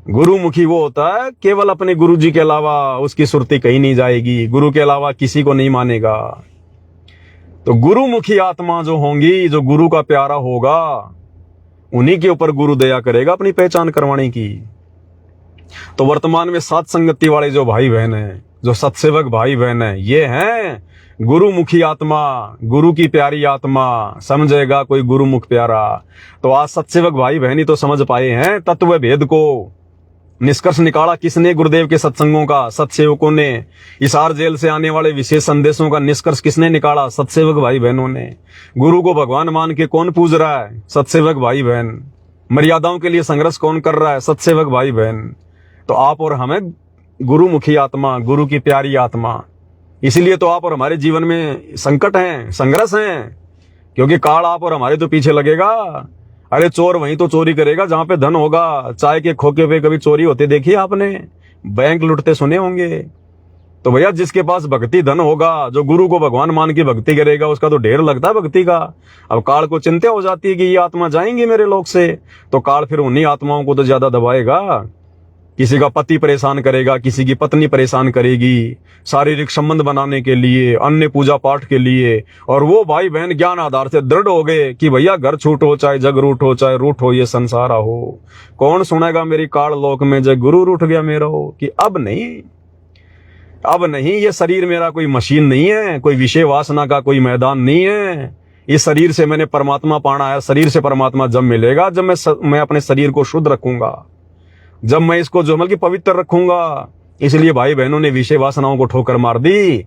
A: गुरुमुखी वो होता है केवल अपने गुरु जी के अलावा उसकी सुरती कहीं नहीं जाएगी, गुरु के अलावा किसी को नहीं मानेगा। तो गुरुमुखी आत्मा जो होंगी, जो गुरु का प्यारा होगा, उन्हीं के ऊपर गुरु दया करेगा अपनी पहचान करवाने की। तो वर्तमान में सात संगति वाले जो भाई बहन हैं, जो सत्सेवक भाई बहन हैं, ये हैं गुरुमुखी आत्मा, गुरु की प्यारी आत्मा। समझेगा कोई गुरुमुख प्यारा। तो आज सत्सेवक भाई बहन ही तो समझ पाए हैं तत्व भेद को। निष्कर्ष निकाला किसने? गुरुदेव के सत्संगों का, सत्सेवकों ने। हिसार जेल से आने वाले विशेष संदेशों का निष्कर्ष किसने निकाला? सत्सेवक भाई बहनों ने। गुरु को भगवान मान के कौन पूज रहा है? सत्सेवक भाई बहन। मर्यादाओं के लिए संघर्ष कौन कर रहा है? सत्सेवक भाई बहन। तो आप और हमें गुरुमुखी आत्मा, गुरु की प्यारी आत्मा। इसीलिए तो आप और हमारे जीवन में संकट हैं, संघर्ष हैं, क्योंकि काल आप और हमारे तो पीछे लगेगा। अरे चोर वहीं तो चोरी करेगा जहां पे धन होगा। चाय के खोखे पे कभी चोरी होते देखी आपने? बैंक लुटते सुने होंगे। तो भैया जिसके पास भक्ति धन होगा, जो गुरु को भगवान मान की भक्ति करेगा, उसका तो ढेर लगता है भक्ति का। अब काल को चिंता हो जाती है कि ये आत्मा जाएंगी मेरे लोक से, तो काल फिर उन्हीं आत्माओं को तो ज्यादा दबाएगा। किसी का पति परेशान करेगा, किसी की पत्नी परेशान करेगी, शारीरिक संबंध बनाने के लिए, अन्य पूजा पाठ के लिए। और वो भाई बहन ज्ञान आधार से दृढ़ हो गए कि भैया घर छूट हो, चाहे जग रूठ हो, चाहे रूठ हो, ये संसार हो। कौन सुनेगा मेरी काल लोक में जब गुरु रूठ गया मेरा हो, कि अब नहीं। अब नहीं, ये शरीर मेरा कोई मशीन नहीं है, कोई विषय वासना का कोई मैदान नहीं है। इस शरीर से मैंने परमात्मा पाना है। शरीर से परमात्मा जब मिलेगा, जब मैं अपने शरीर को शुद्ध रखूंगा, जब मैं इसको जो कि पवित्र रखूंगा। इसलिए भाई बहनों ने विषय वासनाओं को ठोकर मार दी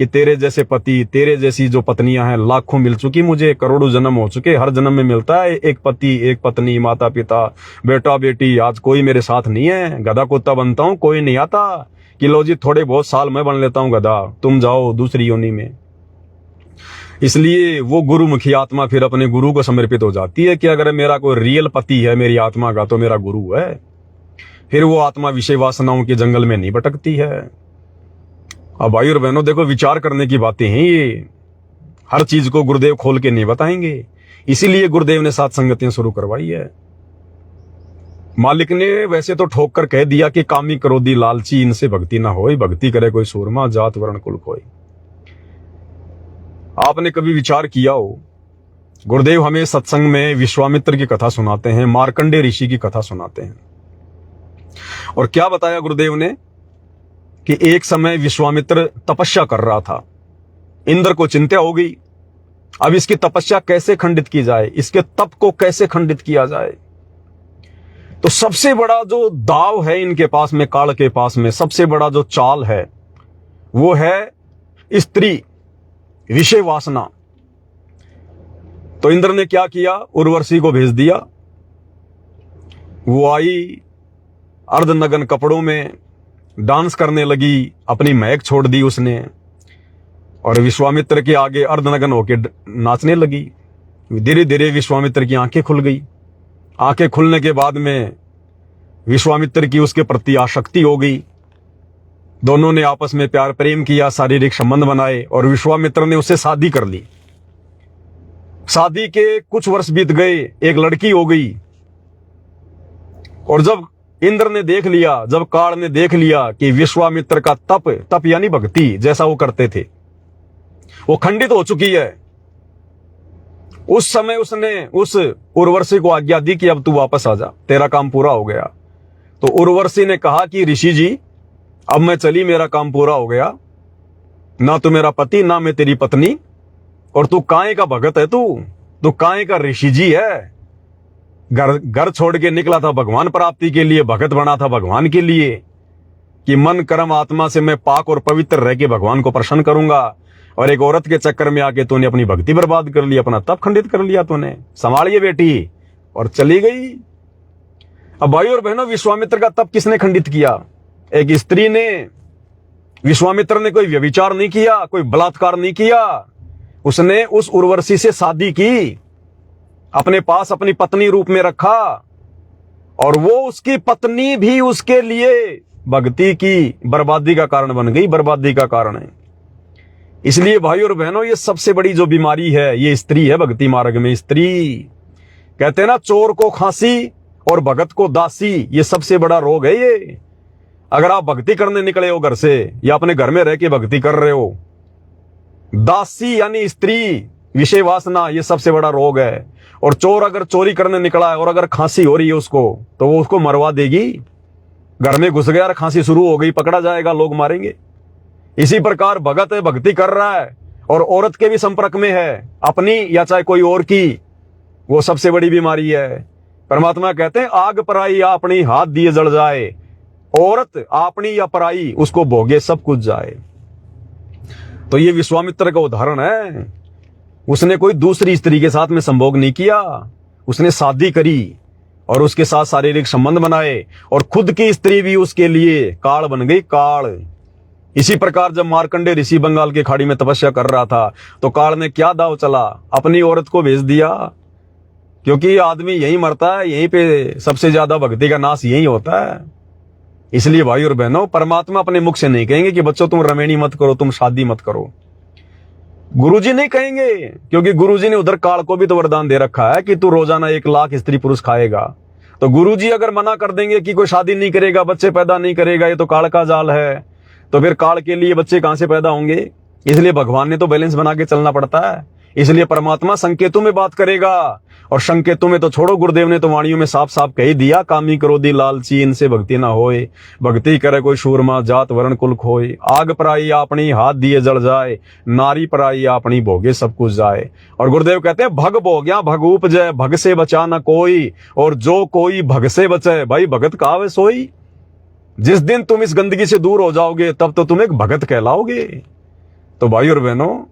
A: कि तेरे जैसे पति, तेरे जैसी जो पत्नियां हैं लाखों मिल चुकी मुझे, करोड़ों जन्म हो चुके, हर जन्म में मिलता है एक पति, एक पत्नी, माता पिता, बेटा बेटी। आज कोई मेरे साथ नहीं है, गधा कुत्ता बनता हूं, कोई नहीं आता कि लो जी थोड़े बहुत साल मैं बन लेता हूं गधा, तुम जाओ दूसरी योनि में। इसलिए वो गुरुमुखी आत्मा फिर अपने गुरु को समर्पित हो जाती है कि अगर मेरा कोई रियल पति है मेरी आत्मा का, तो मेरा गुरु है। फिर वो आत्मा विषय वासनाओं के जंगल में नहीं भटकती है। अब भाई और बहनों देखो, विचार करने की बातें हैं ये। हर चीज को गुरुदेव खोल के नहीं बताएंगे, इसीलिए गुरुदेव ने साथ संगतियां शुरू करवाई है। मालिक ने वैसे तो ठोक कर कह दिया कि कामी क्रोधी लालची इनसे भक्ति ना होई, भक्ति करे कोई सूरमा, जात वर्ण कुल कोई। आपने कभी विचार किया हो, गुरुदेव हमें सत्संग में विश्वामित्र की कथा सुनाते हैं, मार्कंडेय ऋषि की कथा सुनाते हैं, और क्या बताया गुरुदेव ने कि एक समय विश्वामित्र तपस्या कर रहा था। इंद्र को चिंता हो गई, अब इसकी तपस्या कैसे खंडित की जाए, इसके तप को कैसे खंडित किया जाए। तो सबसे बड़ा जो दाव है इनके पास में, काल के पास में सबसे बड़ा जो चाल है वो है स्त्री, विषय वासना। तो इंद्र ने क्या किया, उर्वशी को भेज दिया। वो आई अर्धनग्न कपड़ों में, डांस करने लगी, अपनी महक छोड़ दी उसने, और विश्वामित्र के आगे अर्धनग्न होकर नाचने लगी। धीरे धीरे विश्वामित्र की आंखें खुल गई। आंखें खुलने के बाद में विश्वामित्र की उसके प्रति आसक्ति हो गई। दोनों ने आपस में प्यार प्रेम किया, शारीरिक संबंध बनाए, और विश्वामित्र ने उससे शादी कर ली। शादी के कुछ वर्ष बीत गए, एक लड़की हो गई। और जब इंद्र ने देख लिया, जब काल ने देख लिया कि विश्वामित्र का तप यानी भक्ति जैसा वो करते थे वो खंडित हो चुकी है, उस समय उसने उस उर्वशी को आज्ञा दी कि अब तू वापस आ जा, तेरा काम पूरा हो गया। तो उर्वशी ने कहा कि ऋषि जी अब मैं चली, मेरा काम पूरा हो गया, ना तू मेरा पति ना मैं तेरी पत्नी, और तू काहे का भगत है, तू काहे का ऋषि जी है। घर छोड़ के निकला था भगवान प्राप्ति के लिए, भगत बना था भगवान के लिए कि मन कर्म आत्मा से मैं पाक और पवित्र रह के भगवान को प्रसन्न करूंगा। और एक औरत के चक्कर में आके तूने अपनी भक्ति बर्बाद कर ली, अपना तप खंडित कर लिया तूने, संभालिए बेटी, और चली गई। अब भाई और बहनों, विश्वामित्र का तप किसने खंडित किया? एक स्त्री ने। विश्वामित्र ने कोई व्यभिचार नहीं किया, कोई बलात्कार नहीं किया, उसने उस उर्वशी से शादी की, अपने पास अपनी पत्नी रूप में रखा, और वो उसकी पत्नी भी उसके लिए भक्ति की बर्बादी का कारण बन गई, बर्बादी का कारण है। इसलिए भाई और बहनों, ये सबसे बड़ी जो बीमारी है ये स्त्री है। भक्ति मार्ग में स्त्री, कहते हैं ना, चोर को खांसी और भगत को दासी, ये सबसे बड़ा रोग है ये। अगर आप भक्ति करने निकले हो घर से, या अपने घर में रह के भक्ति कर रहे हो, दासी यानी स्त्री, विषय वासना, ये सबसे बड़ा रोग है। और चोर अगर चोरी करने निकला है और अगर खांसी हो रही है उसको, तो वो उसको मरवा देगी। घर में घुस गया और खांसी शुरू हो गई, पकड़ा जाएगा, लोग मारेंगे। इसी प्रकार भगत है, भक्ति कर रहा है और औरत के भी संपर्क में है, अपनी या चाहे कोई और की, वो सबसे बड़ी बीमारी है। परमात्मा कहते हैं आग पराई या अपनी हाथ दिए जल जाए, औरत अपनी या पराई उसको भोगे सब कुछ जाए। तो ये विश्वामित्र का उदाहरण है। उसने कोई दूसरी स्त्री के साथ में संभोग नहीं किया, उसने शादी करी और उसके साथ शारीरिक संबंध बनाए, और खुद की स्त्री भी उसके लिए काल बन गई, काल। इसी प्रकार जब मार्कंडेय ऋषि बंगाल की खाड़ी में तपस्या कर रहा था, तो काल ने क्या दाव चला, अपनी औरत को भेज दिया, क्योंकि आदमी यही मरता है, यहीं पे सबसे ज्यादा भक्ति का नाश यही होता है। इसलिए भाई और बहनों, परमात्मा अपने मुख से नहीं कहेंगे कि बच्चों तुम रमेणी मत करो, तुम शादी मत करो। गुरुजी नहीं कहेंगे, क्योंकि गुरुजी ने उधर काल को भी तो वरदान दे रखा है कि तू रोजाना 1 लाख स्त्री पुरुष खाएगा। तो गुरुजी अगर मना कर देंगे कि कोई शादी नहीं करेगा, बच्चे पैदा नहीं करेगा, ये तो काल का जाल है, तो फिर काल के लिए बच्चे कहां से पैदा होंगे? इसलिए भगवान ने तो बैलेंस बना के चलना पड़ता है। इसलिए परमात्मा संकेतों में बात करेगा और संकेतों में तो छोड़ो, गुरुदेव ने तो वाणियों में साफ साफ कह ही दिया, कामी क्रोधी लालची इनसे भक्ति ना होए, भक्ति करे कोई सूरमा जात वर्ण कुल खोए, आग पराई अपनी हाथ दिए जल जाए, नारी पराई अपनी भोगे सब कुछ जाए। और गुरुदेव कहते हैं भग भोग्या भग उपजय, भग से बचा न कोई, और जो कोई भग से बचे भाई भगत कहावे सोई। जिस दिन तुम इस गंदगी से दूर हो जाओगे तब तो तुम एक भगत कहलाओगे। तो भाई और बहनों,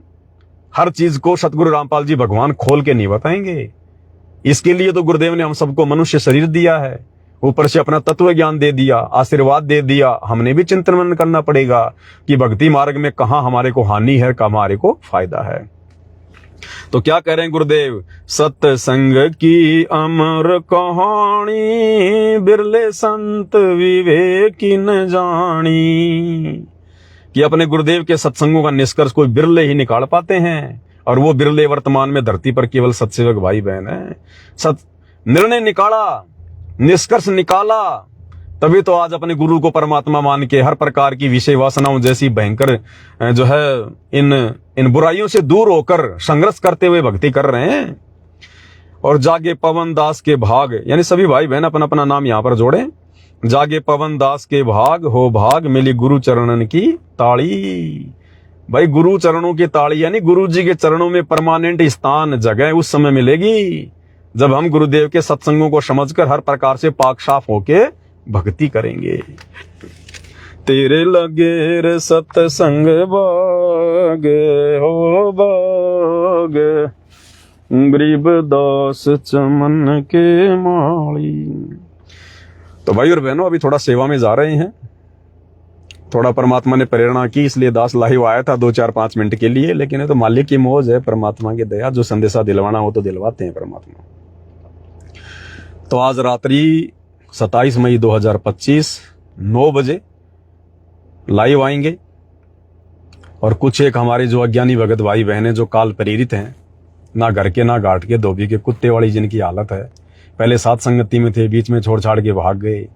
A: हर चीज को सतगुरु रामपाल जी भगवान खोल के नहीं बताएंगे। इसके लिए तो गुरुदेव ने हम सबको मनुष्य शरीर दिया है, ऊपर से अपना तत्व ज्ञान दे दिया, आशीर्वाद दे दिया। हमने भी चिंतन मनन करना पड़ेगा कि भक्ति मार्ग में कहां हमारे को हानि है, कहां हमारे को फायदा है। तो क्या कह रहे हैं गुरुदेव, सत्संग की अमर कहानी, बिरले संत विवेकी न जानी। कि अपने गुरुदेव के सत्संगों का निष्कर्ष कोई बिरले ही निकाल पाते हैं, और वो बिरले वर्तमान में धरती पर केवल सत्सेवक भाई बहन है। निर्णय निकाला, निष्कर्ष निकाला, तभी तो आज अपने गुरु को परमात्मा मान के हर प्रकार की विषय वासनाओं जैसी भयंकर जो है इन बुराइयों से दूर होकर संघर्ष करते हुए भक्ति कर रहे हैं। और जागे पवन दास के भाग, यानी सभी भाई बहन अपना अपना नाम यहां पर जोड़ें। जागे पवन दास के भाग, हो भाग मिली गुरु चरणन की ताली। भाई गुरु चरणों की ताली यानी गुरु जी के चरणों में परमानेंट स्थान जगह उस समय मिलेगी जब हम गुरुदेव के सत्संगों को समझकर हर प्रकार से पाक साफ होके भक्ति करेंगे। तेरे लगे रे सत्संग बाग, हो बाग गरीब दास चमन के माली। तो भाई और बहनों, अभी थोड़ा सेवा में जा रहे हैं, थोड़ा परमात्मा ने प्रेरणा की इसलिए दास लाइव आया था 2-4-5 मिनट के लिए, लेकिन ये तो मालिक की मौज है, परमात्मा की दया, जो संदेशा दिलवाना हो तो दिलवाते हैं परमात्मा। तो आज रात्रि 27 मई 2025 9 बजे लाइव आएंगे, और कुछ एक हमारे जो अज्ञानी भगत भाई बहनें जो काल प्रेरित हैं, ना घर के ना घाट के धोबी के कुत्ते वाली जिनकी हालत है, पहले साथ संगति में थे, बीच में छोड़ छाड़ के भाग गए।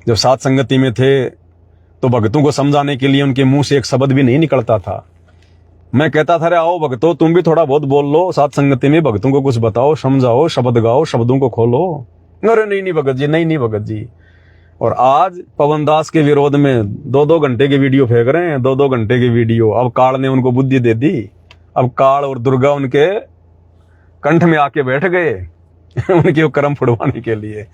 A: जब साथ संगति में थे तो भक्तों को समझाने के लिए उनके मुंह से एक शब्द भी नहीं निकलता था। मैं कहता था, अरे आओ भक्तों तुम भी थोड़ा बहुत बोल लो, साथ संगति में भक्तों को कुछ बताओ, समझाओ, शब्द गाओ, शब्दों को खोलो। अरे नहीं भगत जी, नहीं भगत जी। और आज पवन दास के विरोध में 2-2 घंटे के वीडियो फेंक रहे हैं, 2-2 घंटे के वीडियो। अब काल ने उनको बुद्धि दे दी, अब काल और दुर्गा उनके कंठ में आके बैठ गए उनके कर्म फुड़वाने के लिए।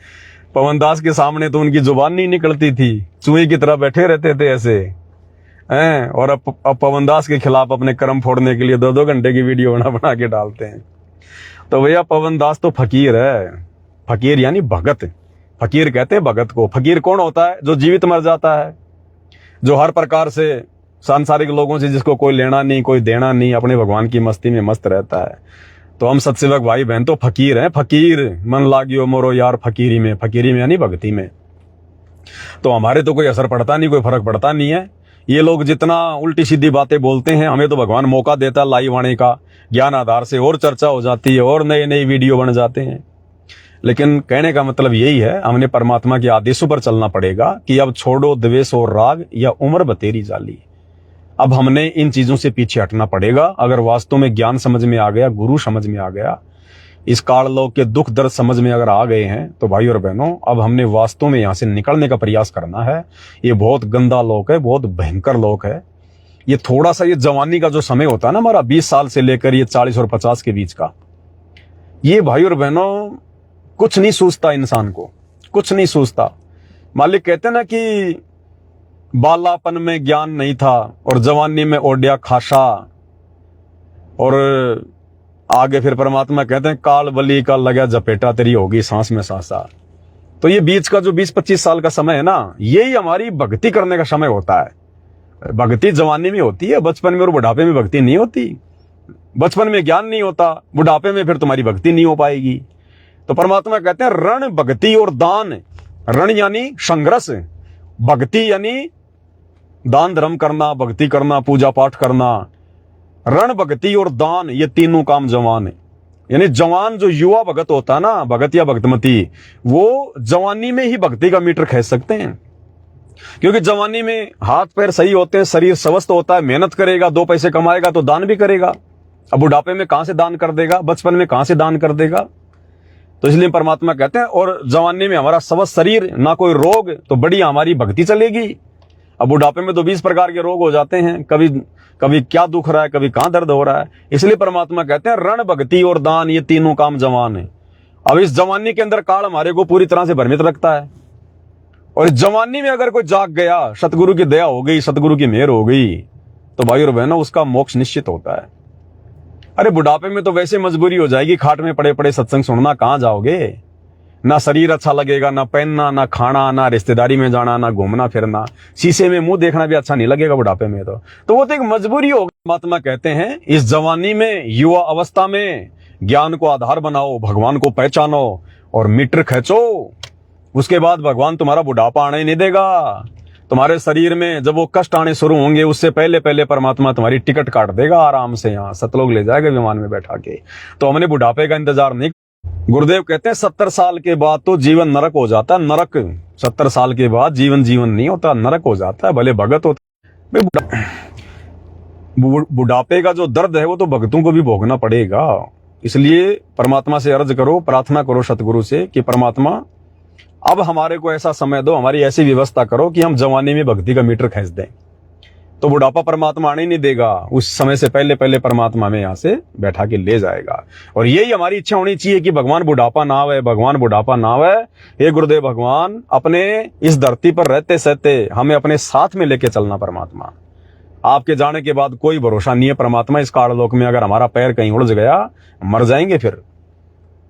A: पवन दास के सामने तो उनकी जुबान नहीं निकलती थी, चूहे की तरह बैठे रहते थे ऐसे हैं। और अब पवन दास के खिलाफ अपने कर्म फोड़ने के लिए 2-2 घंटे की वीडियो बना के डालते हैं। तो भैया पवन दास तो फकीर है, फकीर यानी भगत। फकीर कहते हैं भगत को। फकीर कौन होता है? जो जीवित मर जाता है, जो हर प्रकार से सांसारिक लोगों से जिसको कोई लेना नहीं कोई देना नहीं, अपने भगवान की मस्ती में मस्त रहता है। तो हम सत्सेवक भाई बहन तो फकीर हैं। फकीर मन लागियो मोरो यार फकीरी में, फकीरी में यानी भक्ति में। तो हमारे तो कोई असर पड़ता नहीं, कोई फर्क पड़ता नहीं है। ये लोग जितना उल्टी सीधी बातें बोलते हैं, हमें तो भगवान मौका देता लाइव आने का, ज्ञान आधार से और चर्चा हो जाती है और नए नए वीडियो बन जाते हैं। लेकिन कहने का मतलब यही है, हमने परमात्मा के आदेशों पर चलना पड़ेगा कि अब छोड़ो द्वेष और राग या उम्र बतेरी जाली। अब हमने इन चीजों से पीछे हटना पड़ेगा। अगर वास्तव में ज्ञान समझ में आ गया, गुरु समझ में आ गया, इस काल लोक के दुख दर्द समझ में अगर आ गए हैं, तो भाई और बहनों अब हमने वास्तव में यहां से निकलने का प्रयास करना है। ये बहुत गंदा लोक है, बहुत भयंकर लोक है। ये थोड़ा सा, ये जवानी का जो समय होता है ना हमारा, 20 साल से लेकर ये 40 और 50 के बीच का, ये भाई और बहनों कुछ नहीं सूझता इंसान को, कुछ नहीं सूझता। मालिक कहते हैं ना कि बालापन में ज्ञान नहीं था और जवानी में ओढ़िया खासा, और आगे फिर परमात्मा कहते हैं काल बली का लगा जपेटा तेरी होगी सांस में सांसा। तो ये बीच का जो 20-25 साल का समय है ना, यही हमारी भक्ति करने का समय होता है। भक्ति जवानी में होती है, बचपन में और बुढ़ापे में भक्ति नहीं होती। बचपन में ज्ञान नहीं होता, बुढ़ापे में फिर तुम्हारी भक्ति नहीं हो पाएगी। तो परमात्मा कहते हैं रण भक्ति और दान। रण यानी संघर्ष, भक्ति यानी दान धर्म करना, भक्ति करना, पूजा पाठ करना। रण भक्ति और दान, ये तीनों काम जवान है। यानी जवान जो युवा भगत होता है ना, भगत या भक्तमती, वो जवानी में ही भक्ति का मीटर खींच सकते हैं। क्योंकि जवानी में हाथ पैर सही होते हैं, शरीर स्वस्थ होता है, मेहनत करेगा, 2 पैसे कमाएगा तो दान भी करेगा। अब बुढ़ापे में कहां से दान कर देगा, बचपन में कहां से दान कर देगा। तो इसलिए परमात्मा कहते हैं और जवानी में हमारा स्वस्थ शरीर, ना कोई रोग, तो बड़ी हमारी भक्ति चलेगी। अब बुढ़ापे में तो 20 प्रकार के रोग हो जाते हैं, कभी कभी क्या दुख रहा है, कभी कहां दर्द हो रहा है। इसलिए परमात्मा कहते हैं रण, भक्ति और दान, ये तीनों काम जवान है। अब इस जवानी के अंदर काल हमारे को पूरी तरह से भ्रमित रखता है, और इस जवानी में अगर कोई जाग गया, सतगुरु की दया हो गई, सतगुरु की मेहर हो गई, तो भाई और बहनों उसका मोक्ष निश्चित होता है। अरे बुढ़ापे में तो वैसे मजबूरी हो जाएगी, खाट में पड़े पड़े सत्संग सुनना, कहां जाओगे? ना शरीर अच्छा लगेगा, ना पहनना, ना खाना, ना रिश्तेदारी में जाना, ना घूमना फिरना, शीशे में मुंह देखना भी अच्छा नहीं लगेगा बुढ़ापे में। तो वो तो एक मजबूरी होगी। परमात्मा कहते हैं इस जवानी में, युवा अवस्था में ज्ञान को आधार बनाओ, भगवान को पहचानो और मीटर खींचो। उसके बाद भगवान तुम्हारा बुढ़ापा आने नहीं देगा। तुम्हारे शरीर में जब वो कष्ट आने शुरू होंगे, उससे पहले पहले परमात्मा तुम्हारी टिकट काट देगा आराम से, यहाँ सतलोक ले जाएगा विमान में बैठा के। तो हमने बुढ़ापे का इंतजार नहीं। गुरुदेव कहते हैं 70 साल के बाद तो जीवन नरक हो जाता है। नरक 70 साल के बाद जीवन जीवन नहीं होता, नरक हो जाता है, भले भगत होता। बुढ़ापे का जो दर्द है वो तो भगतों को भी भोगना पड़ेगा। इसलिए परमात्मा से अर्ज करो, प्रार्थना करो सतगुरु से कि परमात्मा अब हमारे को ऐसा समय दो, हमारी ऐसी व्यवस्था करो कि हम जवानी में भक्ति का मीटर खींच दें। तो बुढ़ापा परमात्मा आने नहीं देगा, उस समय से पहले पहले परमात्मा में यहाँ से बैठा के ले जाएगा। और यही हमारी इच्छा होनी चाहिए कि भगवान बुढ़ापा ना आवे, भगवान बुढ़ापा ना आवे। हे गुरुदेव भगवान, अपने इस धरती पर रहते सहते हमें अपने साथ में लेके चलना। परमात्मा आपके जाने के बाद कोई भरोसा नहीं है परमात्मा इस काललोक में। अगर हमारा पैर कहीं उलझ गया, मर जाएंगे, फिर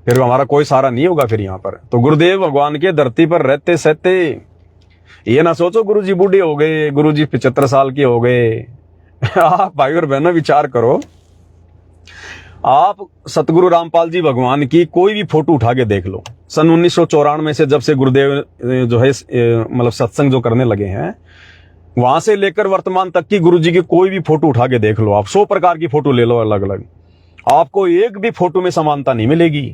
A: हमारा कोई सहारा नहीं होगा फिर यहाँ पर। तो गुरुदेव भगवान के धरती पर रहते सहते ये ना सोचो गुरुजी बूढ़े हो गए, गुरुजी 75 साल के हो गए। आप भाई और बहनों विचार करो, आप सतगुरु रामपाल जी भगवान की कोई भी फोटो उठा के देख लो। सन 1994 से जब से गुरुदेव जो है मतलब सत्संग जो करने लगे हैं, वहां से लेकर वर्तमान तक की गुरुजी की कोई भी फोटो उठा के देख लो। आप 100 प्रकार की फोटो ले लो अलग अलग, आपको एक भी फोटो में समानता नहीं मिलेगी।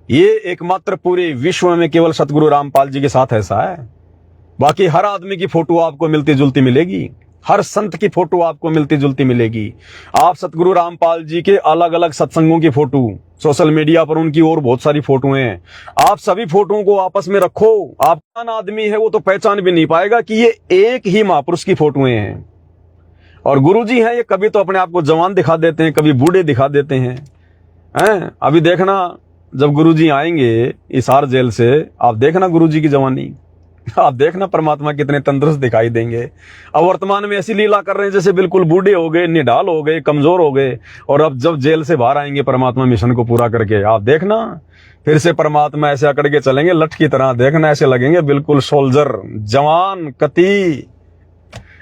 A: ये एकमात्र पूरे विश्व में केवल सतगुरु रामपाल जी के साथ ऐसा है। बाकी हर आदमी की फोटो आपको मिलती जुलती मिलेगी, हर संत की फोटो आपको मिलती जुलती मिलेगी। आप सतगुरु रामपाल जी के अलग अलग सत्संगों की फोटो, सोशल मीडिया पर उनकी और बहुत सारी फोटो हैं, आप सभी फोटोओं को आपस में रखो। आप कौन आदमी है वो तो पहचान भी नहीं पाएगा कि ये एक ही महापुरुष की फोटोएं हैं। और गुरुजी हैं ये कभी तो अपने आप को जवान दिखा देते हैं, कभी बूढ़े दिखा देते हैं। अभी देखना जब गुरुजी आएंगे हिसार जेल से, आप देखना गुरुजी की जवानी, आप देखना परमात्मा कितने तंदुरुस्त दिखाई देंगे। अब वर्तमान में ऐसी लीला कर रहे हैं जैसे बिल्कुल बूढ़े हो गए, निढाल हो गए, कमजोर हो गए। और अब जब जेल से बाहर आएंगे परमात्मा मिशन को पूरा करके, आप देखना फिर से परमात्मा ऐसे अकड़ के चलेंगे लठ की तरह। देखना ऐसे लगेंगे बिल्कुल सोल्जर, जवान, कती।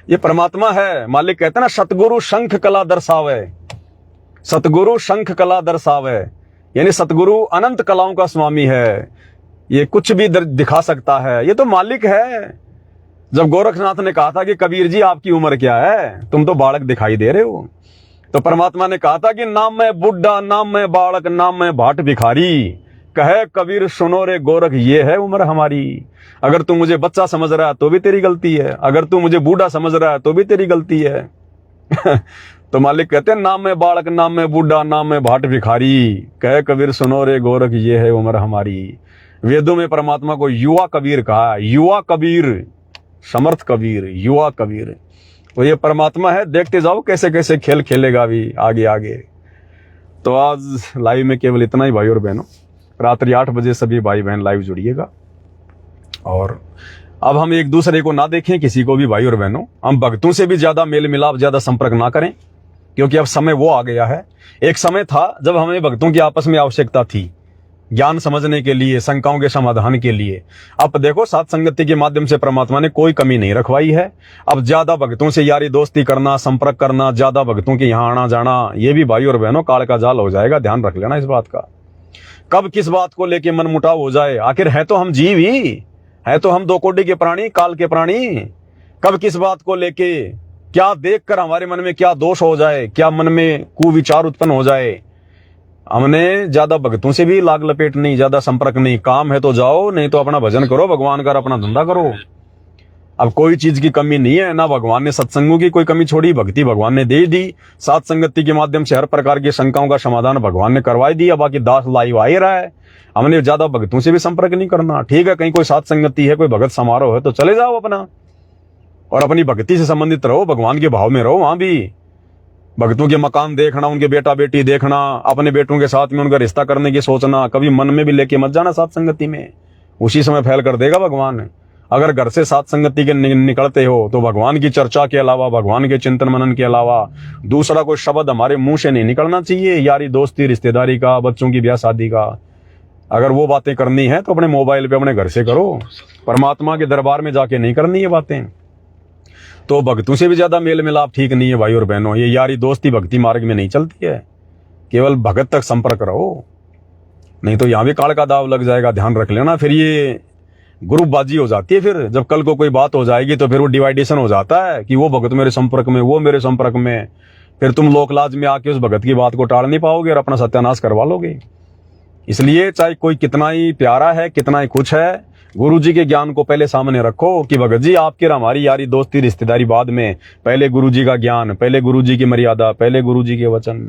A: ये परमात्मा है। मालिक कहते हैं ना, सतगुरु शंख कला दर्शावे, सतगुरु शंख कला दर्शावे, यानी सतगुरु अनंत कलाओं का स्वामी है। ये कुछ भी दिखा सकता है, ये तो मालिक है। जब गोरखनाथ ने कहा था कि कबीर जी आपकी उम्र क्या है, तुम तो बालक दिखाई दे रहे हो, तो परमात्मा ने कहा था कि नाम मैं बुढ़ा, नाम मैं बालक, नाम मैं भाट भिखारी, कहे कबीर सुनो रे गोरख ये है उम्र हमारी। अगर तू मुझे बच्चा समझ रहा है तो भी तेरी गलती है, अगर तू मुझे बूढ़ा समझ रहा है तो भी तेरी गलती है। तो मालिक कहते हैं नाम मैं बालक, नाम मैं बूढ़ा, नाम मैं भाट भिखारी, कहे कबीर सुनो रे गोरख ये है उम्र हमारी। वेदों में परमात्मा को युवा कबीर कहा, युवा कबीर, समर्थ कबीर, युवा कबीर। तो ये परमात्मा है। देखते जाओ कैसे कैसे खेल खेलेगा भी आगे आगे। तो आज लाइव में केवल इतना ही भाई और बहनों। रात्रि 8 बजे सभी भाई बहन लाइव जुड़िएगा। और अब हम एक दूसरे को ना देखें, किसी को भी भाई और बहनों, हम भक्तों से भी ज्यादा मेल मिलाप, ज्यादा संपर्क ना करें, क्योंकि अब समय वो आ गया है। एक समय था जब हमें भक्तों की आपस में आवश्यकता थी, ज्ञान समझने के लिए, शंकाओं के समाधान के लिए। अब देखो साथ संगति के माध्यम से परमात्मा ने कोई कमी नहीं रखवाई है। अब ज्यादा भक्तों से यारी दोस्ती करना, संपर्क करना, ज्यादा भक्तों के यहाँ आना जाना, ये भी भाई और बहनों काल का जाल हो जाएगा। ध्यान रख लेना इस बात का। कब किस बात को लेके मन मुटाव हो जाए, आखिर है तो हम जीव ही, है तो हम 2 कोटि के प्राणी, काल के प्राणी। कब किस बात को लेके क्या देखकर हमारे मन में क्या दोष हो जाए, क्या मन में कुविचार उत्पन्न हो जाए। हमने ज्यादा भक्तों से भी लाग लपेट नहीं, ज्यादा संपर्क नहीं। काम है तो जाओ, नहीं तो अपना भजन करो, भगवान का अपना धंधा करो। अब कोई चीज की कमी नहीं है, ना भगवान ने सत्संगों की कोई कमी छोड़ी, भक्ति भगवान ने दे दी। सात संगति के माध्यम से हर प्रकार की शंकाओं का समाधान भगवान ने करवाई दिया। बाकी दास लाइव आ ही रहा है, हमने ज्यादा भक्तों से भी संपर्क नहीं करना। ठीक है, कहीं कोई सात संगति है, कोई भगत समारोह है तो चले जाओ अपना, और अपनी भक्ति से संबंधित रहो, भगवान के भाव में रहो। वहां भी भक्तों के मकान देखना, उनके बेटा बेटी देखना, अपने बेटों के साथ में उनका रिश्ता करने की सोचना, कभी मन में भी लेके मत जाना सात संगति में, उसी समय फैल कर देगा भगवान। अगर घर से सात संगति के निकलते हो तो भगवान की चर्चा के अलावा, भगवान के चिंतन मनन के अलावा दूसरा कोई शब्द हमारे मुंह से नहीं निकलना चाहिए। यारी दोस्ती, रिश्तेदारी का, बच्चों की ब्याह शादी का, अगर वो बातें करनी है तो अपने मोबाइल पे अपने घर से करो, परमात्मा के दरबार में जाके नहीं करनी है बातें। तो भक्तों से भी ज्यादा मेल मिलाप ठीक नहीं है भाई और बहनों। ये यारी दोस्ती भक्ति मार्ग में नहीं चलती है, केवल भगत तक संपर्क रहो, नहीं तो यहां भी काल का दाव लग जाएगा, ध्यान रख लेना। फिर ये ग्रुपबाजी हो जाती है, फिर जब कल को कोई बात हो जाएगी तो फिर वो डिवाइडेशन हो जाता है कि वो भगत मेरे संपर्क में, वो मेरे संपर्क में, फिर तुम लोकलाज में आके उस भगत की बात को टाल नहीं पाओगे और अपना सत्यानाश करवा लोगे। इसलिए चाहे कोई कितना ही प्यारा है, कितना ही कुछ है, गुरु जी के ज्ञान को पहले सामने रखो कि भगत जी आपकी और हमारी यारी दोस्ती रिश्तेदारी बाद में, पहले गुरु जी का ज्ञान, पहले गुरु जी की मर्यादा, पहले गुरु जी के वचन,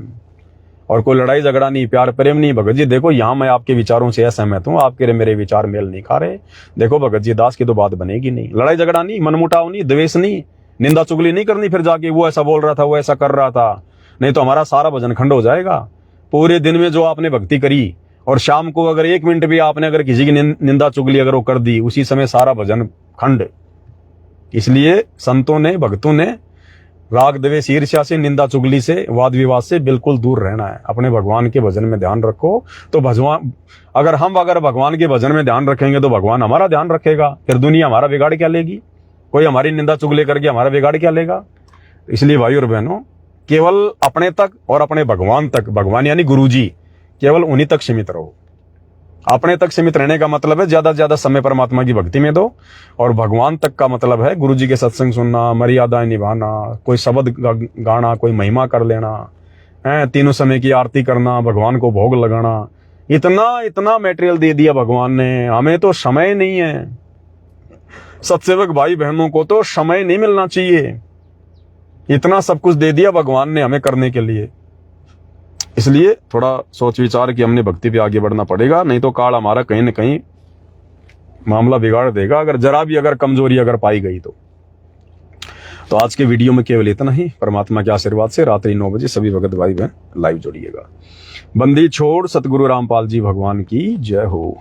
A: और कोई लड़ाई झगड़ा नहीं, प्यार प्रेम नहीं। भगत जी देखो यहाँ मैं आपके विचारों से असहमत हूँ, आपके मेरे विचार मेल नहीं खा रहे, देखो भगत जी दास की तो बात बनेगी नहीं। लड़ाई झगड़ा नहीं, मनमुटाव नहीं, द्वेष नहीं, निंदा चुगली नहीं करनी फिर जाके, वो ऐसा बोल रहा था, वो ऐसा कर रहा था, नहीं तो हमारा सारा भजन खंड हो जाएगा। पूरे दिन में जो आपने भक्ति करी और शाम को अगर 1 मिनट भी आपने अगर किसी की निंदा चुगली अगर वो कर दी, उसी समय सारा भजन खंड। इसलिए संतों ने, भक्तों ने राग द्वेष ईर्ष्या से, निंदा चुगली से, वाद विवाद से बिल्कुल दूर रहना है। अपने भगवान के भजन में ध्यान रखो तो भगवान, अगर भगवान के भजन में ध्यान रखेंगे तो भगवान हमारा ध्यान रखेगा। फिर दुनिया हमारा बिगाड़ क्या लेगी, कोई हमारी निंदा चुगली करके हमारा बिगाड़ क्या लेगा। इसलिए भाई और बहनों, केवल अपने तक और अपने भगवान तक, भगवान यानी गुरु जी, केवल उन्हीं तक सीमित रहो। अपने तक सीमित रहने का मतलब है ज्यादा से ज्यादा समय परमात्मा की भक्ति में दो, और भगवान तक का मतलब है गुरु जी के सत्संग सुनना, मर्यादाएं निभाना, कोई शब्द गाना, कोई महिमा कर लेना है, तीनों समय की आरती करना, भगवान को भोग लगाना। इतना मटेरियल दे दिया भगवान ने, हमें तो समय नहीं है। सत्सेवक भाई बहनों को तो समय नहीं मिलना चाहिए, इतना सब कुछ दे दिया भगवान ने हमें करने के लिए। इसलिए थोड़ा सोच विचार कि हमने भक्ति पे आगे बढ़ना पड़ेगा, नहीं तो काल हमारा कहीं न कहीं मामला बिगाड़ देगा, अगर जरा भी अगर कमजोरी अगर पाई गई तो। आज के वीडियो में केवल इतना ही। परमात्मा के आशीर्वाद से रात्रि 9 बजे सभी भगत भाई बहन लाइव जुड़िएगा। बंदी छोड़ सतगुरु रामपाल जी भगवान की जय हो।